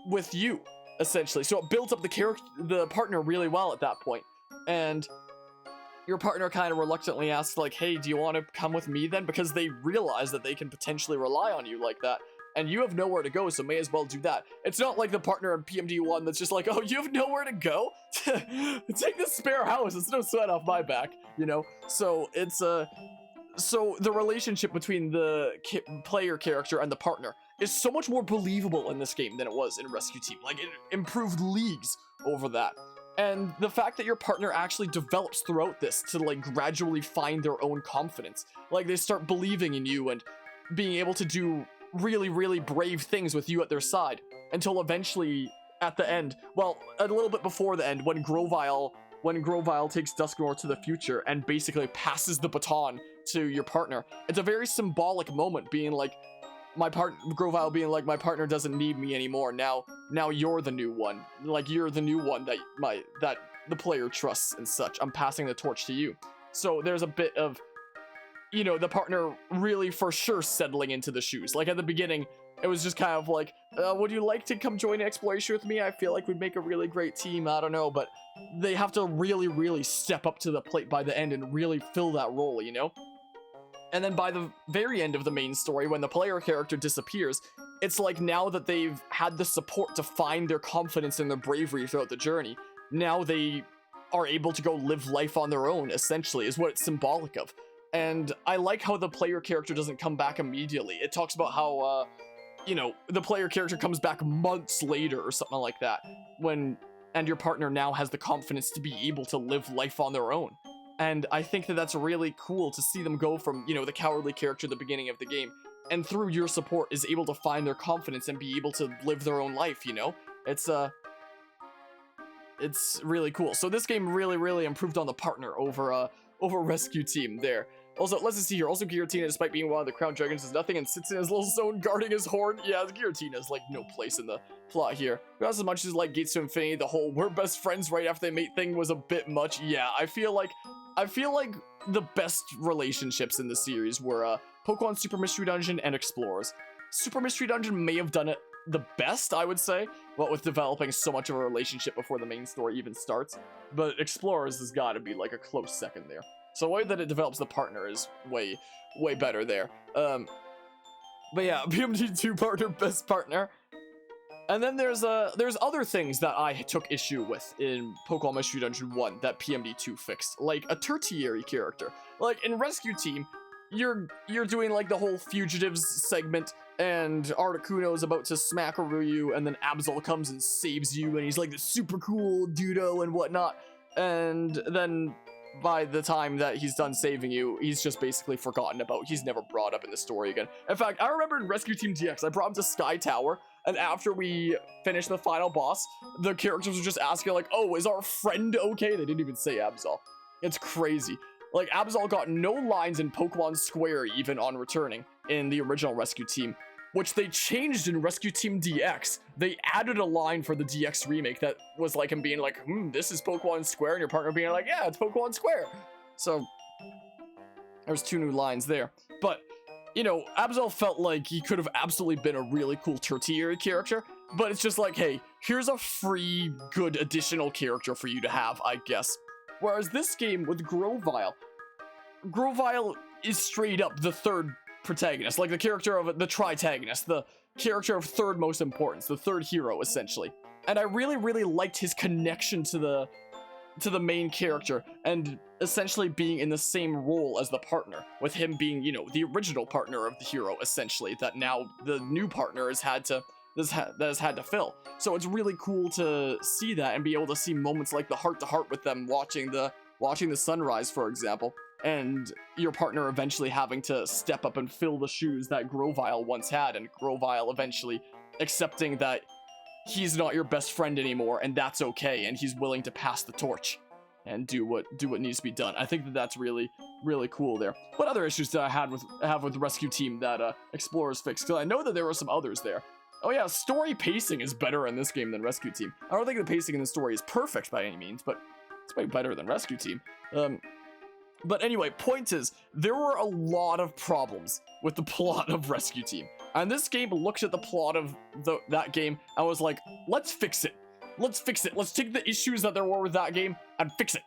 with you, essentially. So it builds up the partner really well at that point. And your partner kind of reluctantly asks, like, hey, do you want to come with me then? Because they realize that they can potentially rely on you like that. And you have nowhere to go, so may as well do that. It's not like the partner in PMD1 that's just like, oh, you have nowhere to go? Take this spare house, it's no sweat off my back, you know? So it's, so the relationship between the player character and the partner is so much more believable in this game than it was in Rescue Team. Like, it improved leagues over that. And the fact that your partner actually develops throughout this to, like, gradually find their own confidence. Like, they start believing in you and being able to do really, really brave things with you at their side, until eventually, at the end, well, a little bit before the end, when Grovyle takes Dusknoir to the future and basically passes the baton to your partner. It's a very symbolic moment, being like, Grovyle being like, my partner doesn't need me anymore, now you're the new one. Like, you're the new one that the player trusts and such. I'm passing the torch to you. So there's a bit of, you know, the partner really for sure settling into the shoes. Like, at the beginning, it was just kind of like, would you like to come join exploration with me? I feel like we'd make a really great team. I don't know, but they have to really, really step up to the plate by the end and really fill that role, you know? And then by the very end of the main story, when the player character disappears, it's like now that they've had the support to find their confidence and their bravery throughout the journey, now they are able to go live life on their own, essentially, is what it's symbolic of. And I like how the player character doesn't come back immediately. It talks about how, you know, the player character comes back months later or something like that, and your partner now has the confidence to be able to live life on their own. And I think that that's really cool to see them go from, you know, the cowardly character at the beginning of the game, and through your support is able to find their confidence and be able to live their own life, you know? It's really cool. So this game really improved on the partner over Rescue Team there. Also, let's just see here. Also, Giratina, despite being one of the crown dragons, does nothing and sits in his little zone guarding his horn. Yeah, Giratina has, like, no place in the plot here. Not as much as, like, Gates to Infinity, the whole we're best friends right after they mate thing was a bit much. Yeah, I feel like the best relationships in the series were Pokemon Super Mystery Dungeon and Explorers. Super Mystery Dungeon may have done it the best, I would say, what with developing so much of a relationship before the main story even starts. But Explorers has got to be like a close second there. So the way that it develops the partner is way better there. But yeah, PMD2 partner, best partner. And then there's other things that I took issue with in Pokemon Mystery Dungeon 1 that PMD2 fixed, like a tertiary character. Like in Rescue Team, you're doing like the whole fugitives segment, and Articuno is about to smackaroo you, and then Absol comes and saves you, and he's like the super cool dudo and whatnot. And then by the time that he's done saving you, he's just basically forgotten about. He's never brought up in the story again. In fact, I remember in Rescue Team DX, I brought him to Sky Tower, and after we finished the final boss, the characters were just asking like, oh, is our friend okay? They didn't even say Absol. It's crazy. Like, Absol got no lines in Pokemon Square even on returning in the original Rescue Team, which they changed in Rescue Team DX. They added a line for the DX remake that was like him being like, this is Pokemon Square, and your partner being like, yeah, it's Pokemon Square. So there's 2 new lines there. But, you know, Absol felt like he could have absolutely been a really cool tertiary character, but it's just like, hey, here's a free, good additional character for you to have, I guess. Whereas this game with Grovyle is straight up the third protagonist, like the character of the tritagonist, the character of third most importance, the third hero essentially. And I really liked his connection to the main character and essentially being in the same role as the partner, with him being, you know, the original partner of the hero essentially, that now the new partner has had to fill. So it's really cool to see that and be able to see moments like the heart-to-heart with them watching the sunrise, for example, and your partner eventually having to step up and fill the shoes that Grovyle once had, and Grovyle eventually accepting that he's not your best friend anymore, and that's okay, and he's willing to pass the torch and do what needs to be done. I think that that's really cool there. What other issues did I have with the Rescue Team that Explorers fixed? Because I know that there were some others there. Oh yeah, story pacing is better in this game than Rescue Team. I don't think the pacing in the story is perfect by any means, but it's way better than Rescue Team. But anyway, point is, there were a lot of problems with the plot of Rescue Team. And this game looked at the plot of that game and was like, let's fix it. Let's fix it. Let's take the issues that there were with that game and fix it.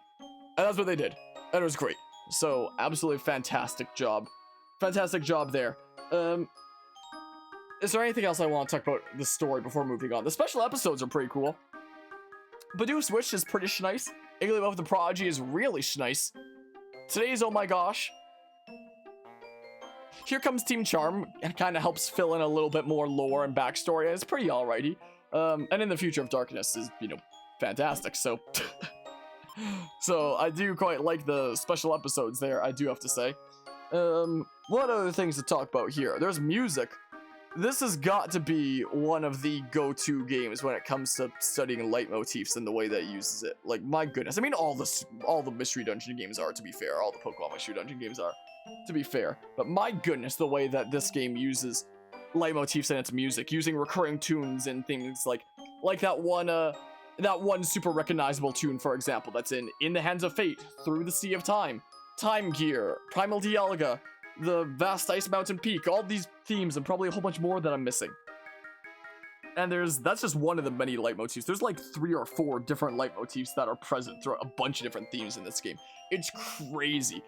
And that's what they did. And it was great. So, absolutely fantastic job. Fantastic job there. Is there anything else I want to talk about the story before moving on? The special episodes are pretty cool. Badoo's Wish is pretty schnice. Igglybuff the Prodigy is really schnice. Today's Oh My Gosh. Here Comes Team Charm, and kind of helps fill in a little bit more lore and backstory, and it's pretty alrighty. And In the Future of Darkness is, you know, fantastic, so... So, I do quite like the special episodes there, I do have to say. What other things to talk about here? There's music. This has got to be one of the go-to games when it comes to studying leitmotifs and the way that it uses it. Like, my goodness. I mean, all the Mystery Dungeon games are, to be fair. All the Pokemon Mystery Dungeon games are, to be fair. But my goodness, the way that this game uses leitmotifs in its music, using recurring tunes and things like that one super recognizable tune, for example, that's in the Hands of Fate, Through the Sea of Time, Time Gear, Primal Dialga, the Vast Ice Mountain Peak, all these themes, and probably a whole bunch more that I'm missing. And that's just one of the many leitmotifs. There's like 3 or 4 different leitmotifs that are present throughout a bunch of different themes in this game. It's crazy.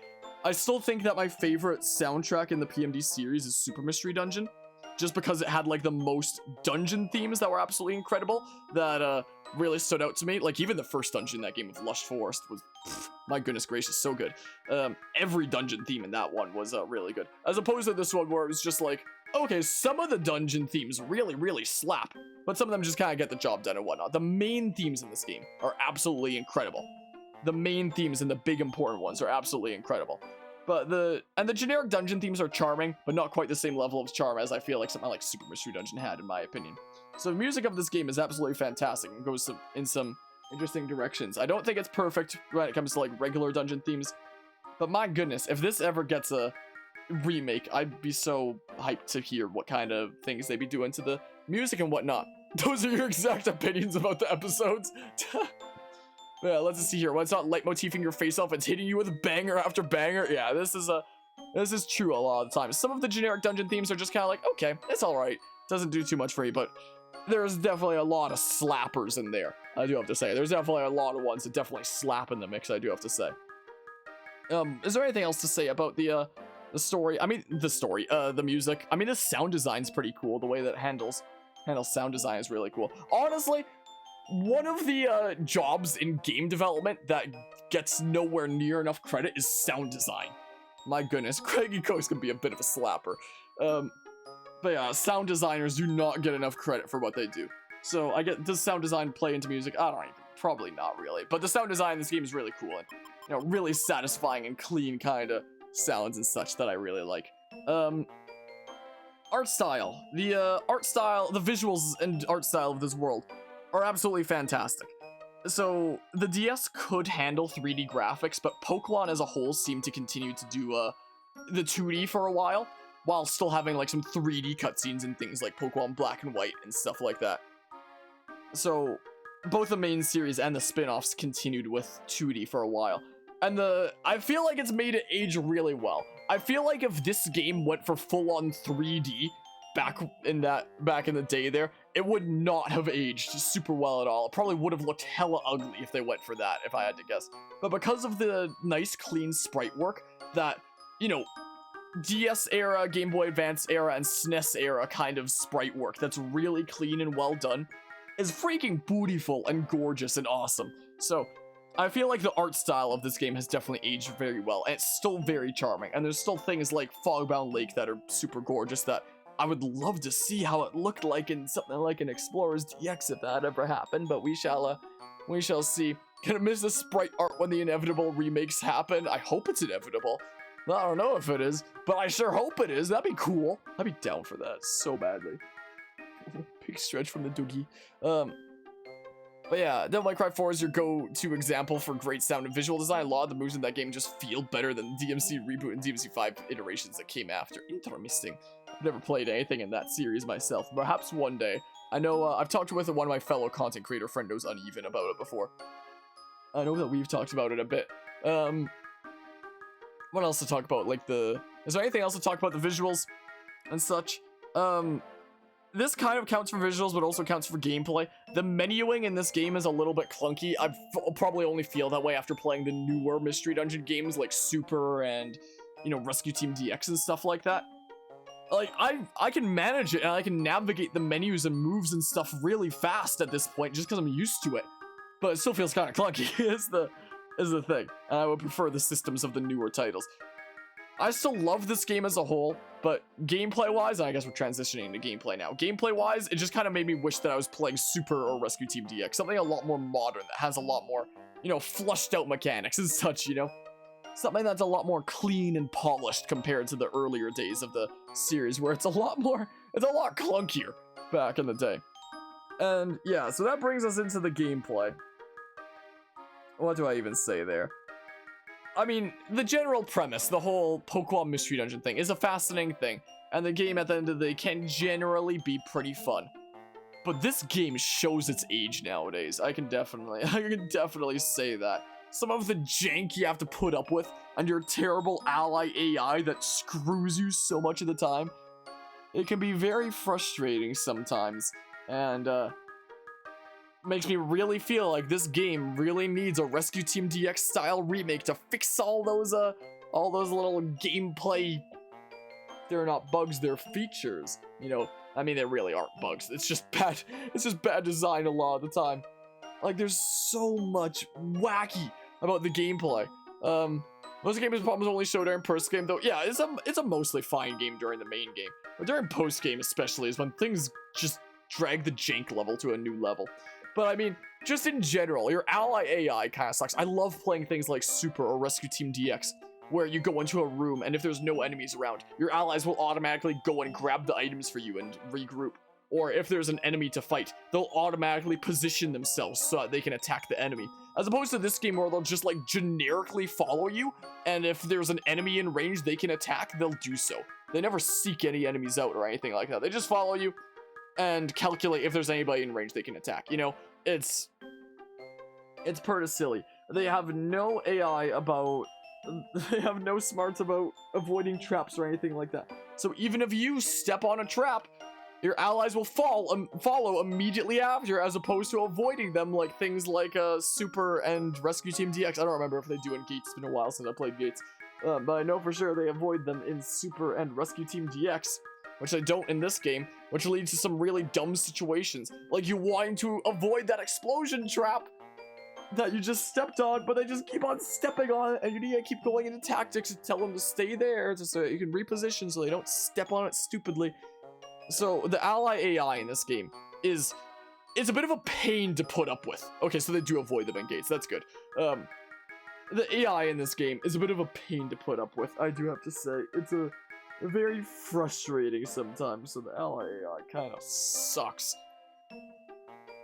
I still think that my favorite soundtrack in the PMD series is Super Mystery Dungeon, just because it had like the most dungeon themes that were absolutely incredible, that really stood out to me. Like, even the first dungeon in that game of Lush Forest was, my goodness gracious, so good. Every dungeon theme in that one was really good. As opposed to this one where it was just like, okay, some of the dungeon themes really, really slap, but some of them just kind of get the job done and whatnot. The main themes in this game are absolutely incredible. The main themes and the big important ones are absolutely incredible. But the generic dungeon themes are charming, but not quite the same level of charm as I feel like something like Super Mystery Dungeon had, in my opinion. So the music of this game is absolutely fantastic and goes in some interesting directions. I don't think it's perfect when it comes to like regular dungeon themes, but my goodness, if this ever gets a remake, I'd be so hyped to hear what kind of things they'd be doing to the music and whatnot. Those are your exact opinions about the episodes. Yeah, let's see here. When it's not leitmotifing your face off, it's hitting you with banger after banger. Yeah, this is true a lot of the time. Some of the generic dungeon themes are just kind of like, okay, it's all right. Doesn't do too much for you, but there's definitely a lot of slappers in there, I do have to say. There's definitely a lot of ones that definitely slap in the mix, I do have to say. Is there anything else to say about the story? I mean, the music. I mean, the sound design's pretty cool. The way that it handles sound design is really cool. Honestly, one of the jobs in game development that gets nowhere near enough credit is sound design. My goodness, Craigie Coast can be a bit of a slapper. But yeah, sound designers do not get enough credit for what they do. So does sound design play into music? I don't even, probably not really. But the sound design in this game is really cool and, you know, really satisfying and clean kind of sounds and such that I really like. Art style. The art style, the visuals and art style of this world are absolutely fantastic. So the DS could handle 3D graphics, but Pokemon as a whole seemed to continue to do the 2D for a while still having like some 3D cutscenes and things like Pokemon Black and White and stuff like that. So both the main series and the spin-offs continued with 2D for a while. And I feel like it's made it age really well. I feel like if this game went for full-on 3D back in the day there, it would not have aged super well at all. It probably would have looked hella ugly if they went for that, if I had to guess. But because of the nice, clean sprite work that, you know, DS era, Game Boy Advance era, and SNES era kind of sprite work that's really clean and well done is freaking beautiful and gorgeous and awesome. So I feel like the art style of this game has definitely aged very well, and it's still very charming. And there's still things like Fogbound Lake that are super gorgeous that I would love to see how it looked like in something like an Explorers DX if that ever happened, but we shall see. Gonna miss the sprite art when the inevitable remakes happen. I hope it's inevitable. I don't know if it is, but I sure hope it is. That'd be cool. I'd be down for that so badly. Big stretch from the doogie. But yeah, Devil May Cry 4 is your go-to example for great sound and visual design. A lot of the moves in that game just feel better than DMC Reboot and DMC 5 iterations that came after. Interesting. I've never played anything in that series myself. Perhaps one day. I know I've talked with one of my fellow content creator friendos Uneven about it before. I know that we've talked about it a bit. What else to talk about? Is there anything else to talk about the visuals and such? This kind of counts for visuals, but also counts for gameplay. The menuing in this game is a little bit clunky. I'll probably only feel that way after playing the newer Mystery Dungeon games like Super and, you know, Rescue Team DX and stuff like that. Like, I can manage it and I can navigate the menus and moves and stuff really fast at this point just because I'm used to it. But it still feels kind of clunky is the thing. And I would prefer the systems of the newer titles. I still love this game as a whole, but gameplay-wise, I guess we're transitioning to gameplay now. Gameplay-wise, it just kind of made me wish that I was playing Super or Rescue Team DX. Something a lot more modern that has a lot more, you know, flushed-out mechanics and such, you know? Something that's a lot more clean and polished compared to the earlier days of the series, where it's a lot clunkier back in the day. And yeah, so that brings us into the gameplay. What do I even say there? I mean, the general premise, the whole Pokemon Mystery Dungeon thing, is a fascinating thing, and the game at the end of the day can generally be pretty fun. But this game shows its age nowadays. I can definitely say that. Some of the jank you have to put up with, and your terrible ally AI that screws you so much of the time, it can be very frustrating sometimes, and makes me really feel like this game really needs a Rescue Team DX style remake to fix all those little gameplay, they're not bugs, they're features, you know. I mean, they really aren't bugs, it's just bad design a lot of the time. Like, there's so much wacky about the gameplay. Most game's problems only show during post game, though. Yeah, it's a mostly fine game during the main game, but during post game especially is when things just drag the jank level to a new level. But I mean, just in general, your ally AI kind of sucks. I love playing things like Super or Rescue Team DX, where you go into a room and if there's no enemies around, your allies will automatically go and grab the items for you and regroup. Or if there's an enemy to fight, they'll automatically position themselves so that they can attack the enemy. As opposed to this game where they'll just like generically follow you, and if there's an enemy in range they can attack, they'll do so. They never seek any enemies out or anything like that. They just follow you and calculate if there's anybody in range they can attack. You know, it's pretty silly. They have no AI about... They have no smarts about avoiding traps or anything like that. So even if you step on a trap, your allies will follow immediately after, as opposed to avoiding them, like things like Super and Rescue Team DX. I don't remember if they do in Gates. It's been a while since I played Gates. But I know for sure they avoid them in Super and Rescue Team DX, which they don't in this game, which leads to some really dumb situations. Like you wanting to avoid that explosion trap that you just stepped on, but they just keep on stepping on it, and you need to keep going into tactics to tell them to stay there so you can reposition so they don't step on it stupidly. So the ally AI in this game it's a bit of a pain to put up with. Okay, so they do avoid them in Gates. That's good. The AI in this game is a bit of a pain to put up with, I do have to say. It's a very frustrating sometimes, so the ally AI kind of sucks.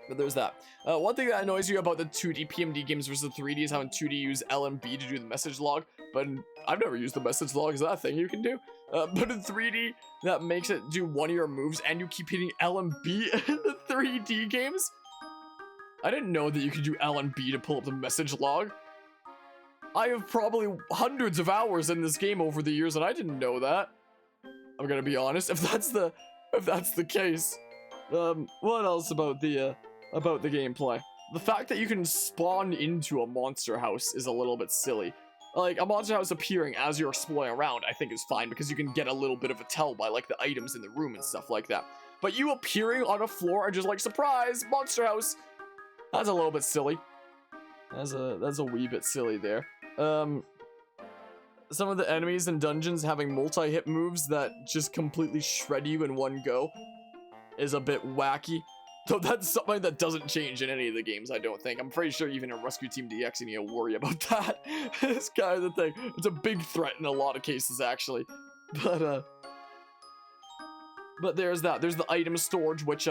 But there's that. One thing that annoys you about the 2D PMD games versus the 3D is having 2D use LMB to do the message log, but I've never used the message log. Is that a thing you can do? But in 3D, that makes it do one of your moves, and you keep hitting LMB in the 3D games? I didn't know that you could do LMB to pull up the message log. I have probably hundreds of hours in this game over the years, and I didn't know that. I'm gonna be honest, if that's the case. What else about the gameplay? The fact that you can spawn into a monster house is a little bit silly. Like, a monster house appearing as you're exploring around, I think is fine, because you can get a little bit of a tell by, like, the items in the room and stuff like that. But you appearing on a floor and just like, surprise, monster house! That's a little bit silly. That's a wee bit silly there. Some of the enemies in dungeons having multi-hit moves that just completely shred you in one go is a bit wacky. So that's something that doesn't change in any of the games, I don't think. I'm pretty sure even in Rescue Team DX you need to worry about that. It's kind of the thing. It's a big threat in a lot of cases, actually. But there's that. There's the item storage, which,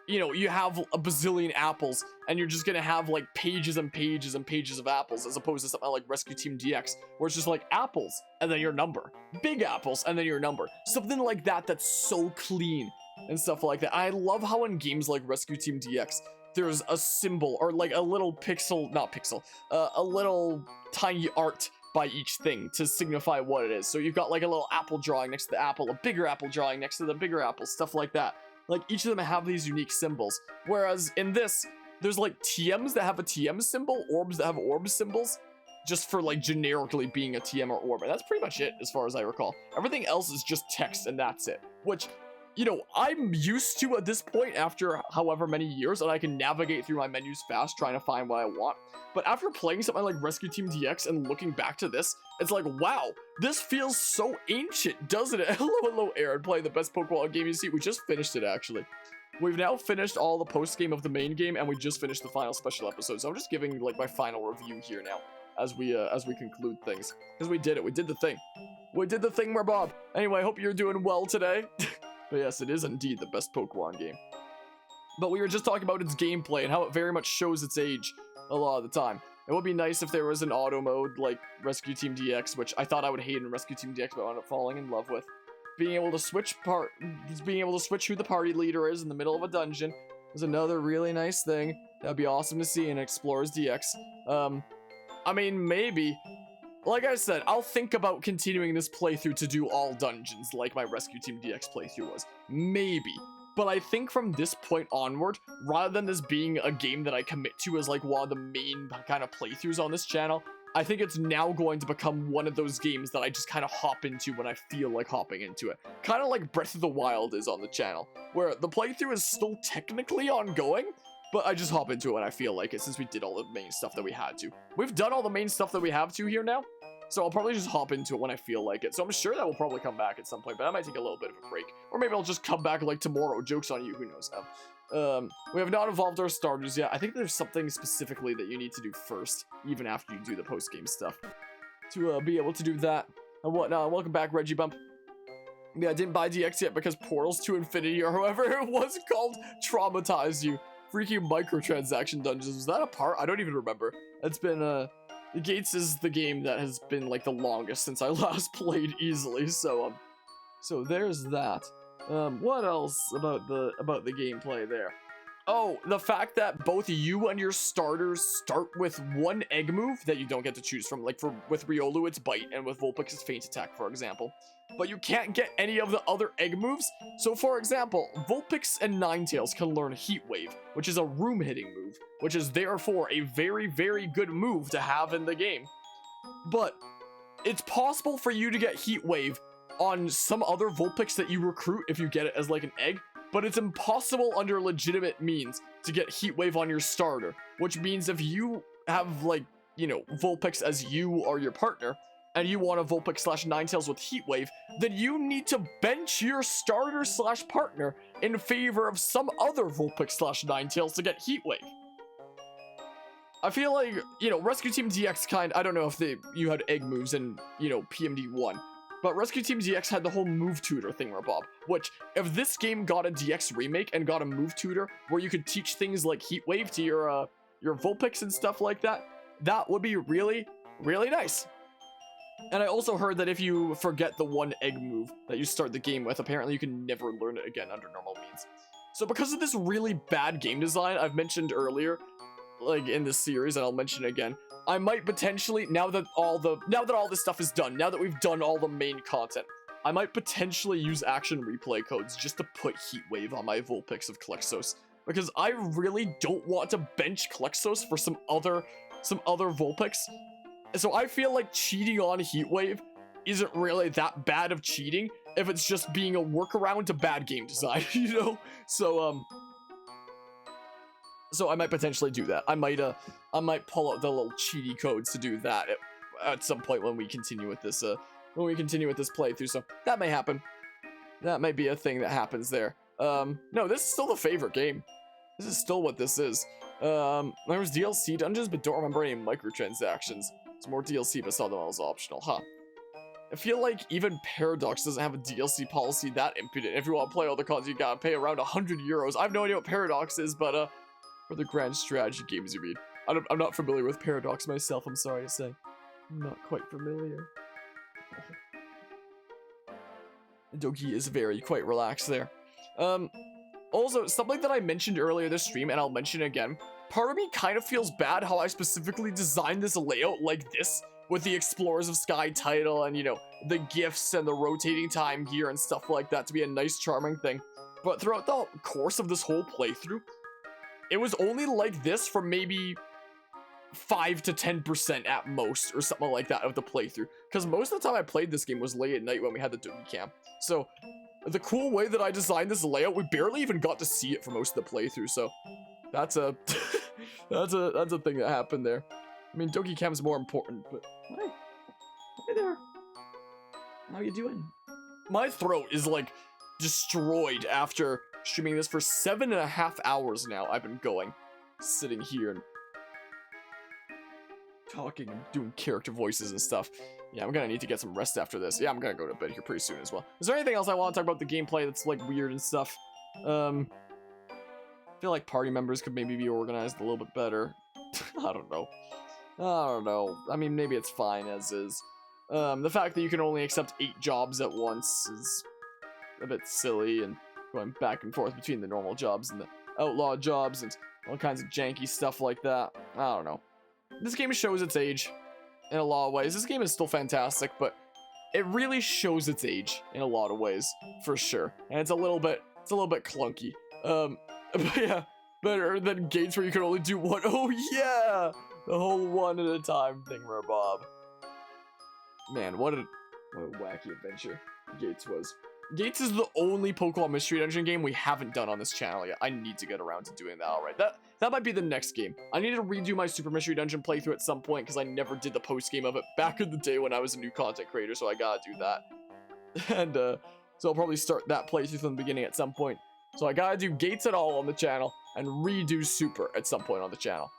you know, you have a bazillion apples, and you're just gonna have, like, pages and pages and pages of apples, as opposed to something like Rescue Team DX, where it's just, like, apples, and then your number. Big apples, and then your number. Something like that that's so clean. And stuff like that. I love how in games like Rescue Team DX, there's a symbol, or like a little a little tiny art by each thing to signify what it is. So you've got like a little apple drawing next to the apple, a bigger apple drawing next to the bigger apple, stuff like that. Like each of them have these unique symbols. Whereas in this, there's like TMs that have a TM symbol, orbs that have orb symbols, just for like generically being a TM or orb. And that's pretty much it as far as I recall. Everything else is just text and that's it. Which, you know, I'm used to at this point after however many years, and I can navigate through my menus fast trying to find what I want. But after playing something like Rescue Team DX and looking back to this, it's like, wow, this feels so ancient, doesn't it? Hello, Aaron, playing the best Pokémon game you see. We just finished it, actually. We've now finished all the post-game of the main game, and we just finished the final special episode. So I'm just giving, like, my final review here now as we conclude things. Because we did it. We did the thing. We did the thing, Bob. Anyway, I hope you're doing well today. But yes, it is indeed the best Pokemon game. But we were just talking about its gameplay and how it very much shows its age a lot of the time. It would be nice if there was an auto mode like Rescue Team DX, which I thought I would hate in Rescue Team DX, but I ended up falling in love with. Being able to switch who the party leader is in the middle of a dungeon is another really nice thing. That'd be awesome to see in Explorers DX. I mean, maybe. Like I said, I'll think about continuing this playthrough to do all dungeons like my Rescue Team DX playthrough was. Maybe. But I think from this point onward, rather than this being a game that I commit to as like one of the main kind of playthroughs on this channel, I think it's now going to become one of those games that I just kind of hop into when I feel like hopping into it. Kind of like Breath of the Wild is on the channel, where the playthrough is still technically ongoing, but I just hop into it when I feel like it, since we did all the main stuff that we had to. We've done all the main stuff that we have to here now, so I'll probably just hop into it when I feel like it. So I'm sure that will probably come back at some point, but I might take a little bit of a break. Or maybe I'll just come back like tomorrow. Joke's on you, who knows how. We have not evolved our starters yet. I think there's something specifically that you need to do first, even after you do the post-game stuff, to be able to do that and whatnot. Welcome back, Reggie Bump. Yeah, I didn't buy DX yet because Portals to Infinity, or however it was called, traumatized you. Freaking microtransaction dungeons. Was that a part? I don't even remember. It's been, Gates is the game that has been, like, the longest since I last played easily, so there's that. What else about the gameplay there? Oh, the fact that both you and your starters start with one egg move that you don't get to choose from. Like with Riolu, it's Bite, and with Vulpix, it's Feint Attack, for example. But you can't get any of the other egg moves. So, for example, Vulpix and Ninetales can learn Heat Wave, which is a room-hitting move, which is therefore a very, very good move to have in the game. But it's possible for you to get Heat Wave on some other Vulpix that you recruit if you get it as like an egg, but it's impossible under legitimate means to get Heat Wave on your starter, which means if you have, like, you know, Vulpix as you or your partner, and you want a Vulpix slash Ninetales with Heat Wave, then you need to bench your starter slash partner in favor of some other Vulpix slash Ninetales to get Heat Wave. I feel like, you know, Rescue Team DX I don't know if you had egg moves in, you know, PMD1, but Rescue Team DX had the whole move tutor thingamabob, which, if this game got a DX remake and got a move tutor where you could teach things like Heat Wave to your Vulpix and stuff like that, that would be really, really nice. And I also heard that if you forget the one egg move that you start the game with, apparently you can never learn it again under normal means. So because of this really bad game design I've mentioned earlier, like in this series, and I'll mention it again, I might potentially, now that all this stuff is done, now that we've done all the main content, I might potentially use action replay codes just to put Heat Wave on my Vulpix of Klexos, because I really don't want to bench Klexos for some other Vulpix. So I feel like cheating on Heat Wave isn't really that bad of cheating if it's just being a workaround to bad game design, you know? So I might potentially do that. I might pull out the little cheaty codes to do that at some point when we continue with this playthrough. So that may happen. That might be a thing that happens there. No, this is still the favorite game. This is still what this is. There was DLC dungeons, but don't remember any microtransactions. It's more DLC, but saw them as optional, huh? I feel like even Paradox doesn't have a DLC policy that impudent. If you want to play all the content, you gotta pay around 100 euros. I have no idea what Paradox is, but for the grand strategy games you read. I'm not familiar with Paradox myself, I'm sorry to say. I'm not quite familiar. Doki is quite relaxed there. Also, something that I mentioned earlier this stream, and I'll mention it again, part of me kind of feels bad how I specifically designed this layout like this, with the Explorers of Sky title and, you know, the gifts and the rotating time gear and stuff like that to be a nice, charming thing. But throughout the course of this whole playthrough, it was only like this for maybe 5 to 10% at most, or something like that, of the playthrough. Because most of the time I played this game was late at night when we had the Doki Cam. So, the cool way that I designed this layout, we barely even got to see it for most of the playthrough, so that's a that's a thing that happened there. I mean, Doki Cam's more important, but hi there. How you doing? My throat is like destroyed after streaming this for 7.5 hours now. I've been sitting here and talking and doing character voices and stuff. Yeah, I'm gonna need to get some rest after this. Yeah, I'm gonna go to bed here pretty soon as well. Is there anything else I want to talk about the gameplay that's like weird and stuff? I feel like party members could maybe be organized a little bit better. I don't know. I mean, maybe it's fine as is. The fact that you can only accept 8 jobs at once is a bit silly, and going back and forth between the normal jobs and the outlaw jobs and all kinds of janky stuff like that. I don't know. This game shows its age in a lot of ways. This game is still fantastic, but it really shows its age in a lot of ways, for sure. And it's a little bit clunky. But yeah, better than Gates where you can only do one. Oh yeah! The whole one at a time thing, Bob. Man, what a wacky adventure Gates was. Gates is the only Pokemon Mystery Dungeon game we haven't done on this channel yet. I need to get around to doing that. All right, that might be the next game. I need to redo my Super Mystery Dungeon playthrough at some point because I never did the post game of it back in the day when I was a new content creator. So I gotta do that. And so I'll probably start that playthrough from the beginning at some point. So I gotta do Gates at all on the channel and redo Super at some point on the channel.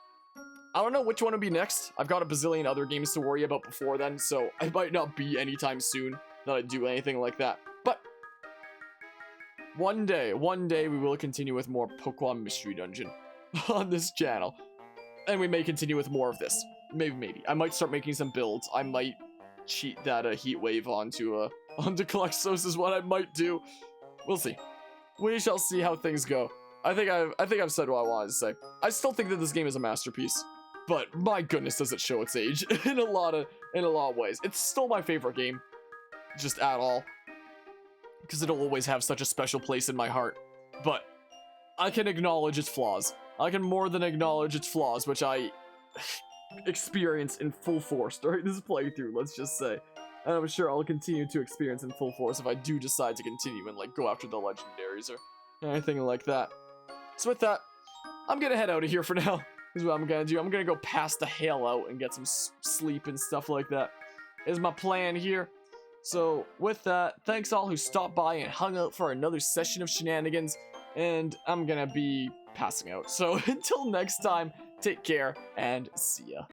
I don't know which one will be next. I've got a bazillion other games to worry about before then, so it might not be anytime soon that I do anything like that. But one day we will continue with more Pokemon Mystery Dungeon on this channel. And we may continue with more of this. Maybe. I might start making some builds. I might cheat that Heat Wave onto Colexos is what I might do. We'll see. We shall see how things go. I think I've said what I wanted to say. I still think that this game is a masterpiece. But my goodness, does it show its age in a lot of ways. It's still my favorite game, just at all, because it'll always have such a special place in my heart. But I can acknowledge its flaws. I can more than acknowledge its flaws, which I experience in full force during this playthrough. Let's just say, and I'm sure I'll continue to experience in full force if I do decide to continue and like go after the legendaries or anything like that. So with that, I'm gonna head out of here for now. This is what I'm gonna do. I'm gonna go pass the hail out and get some sleep and stuff like that. Is my plan here. So with that, thanks all who stopped by and hung out for another session of shenanigans. And I'm gonna be passing out. So until next time, take care and see ya.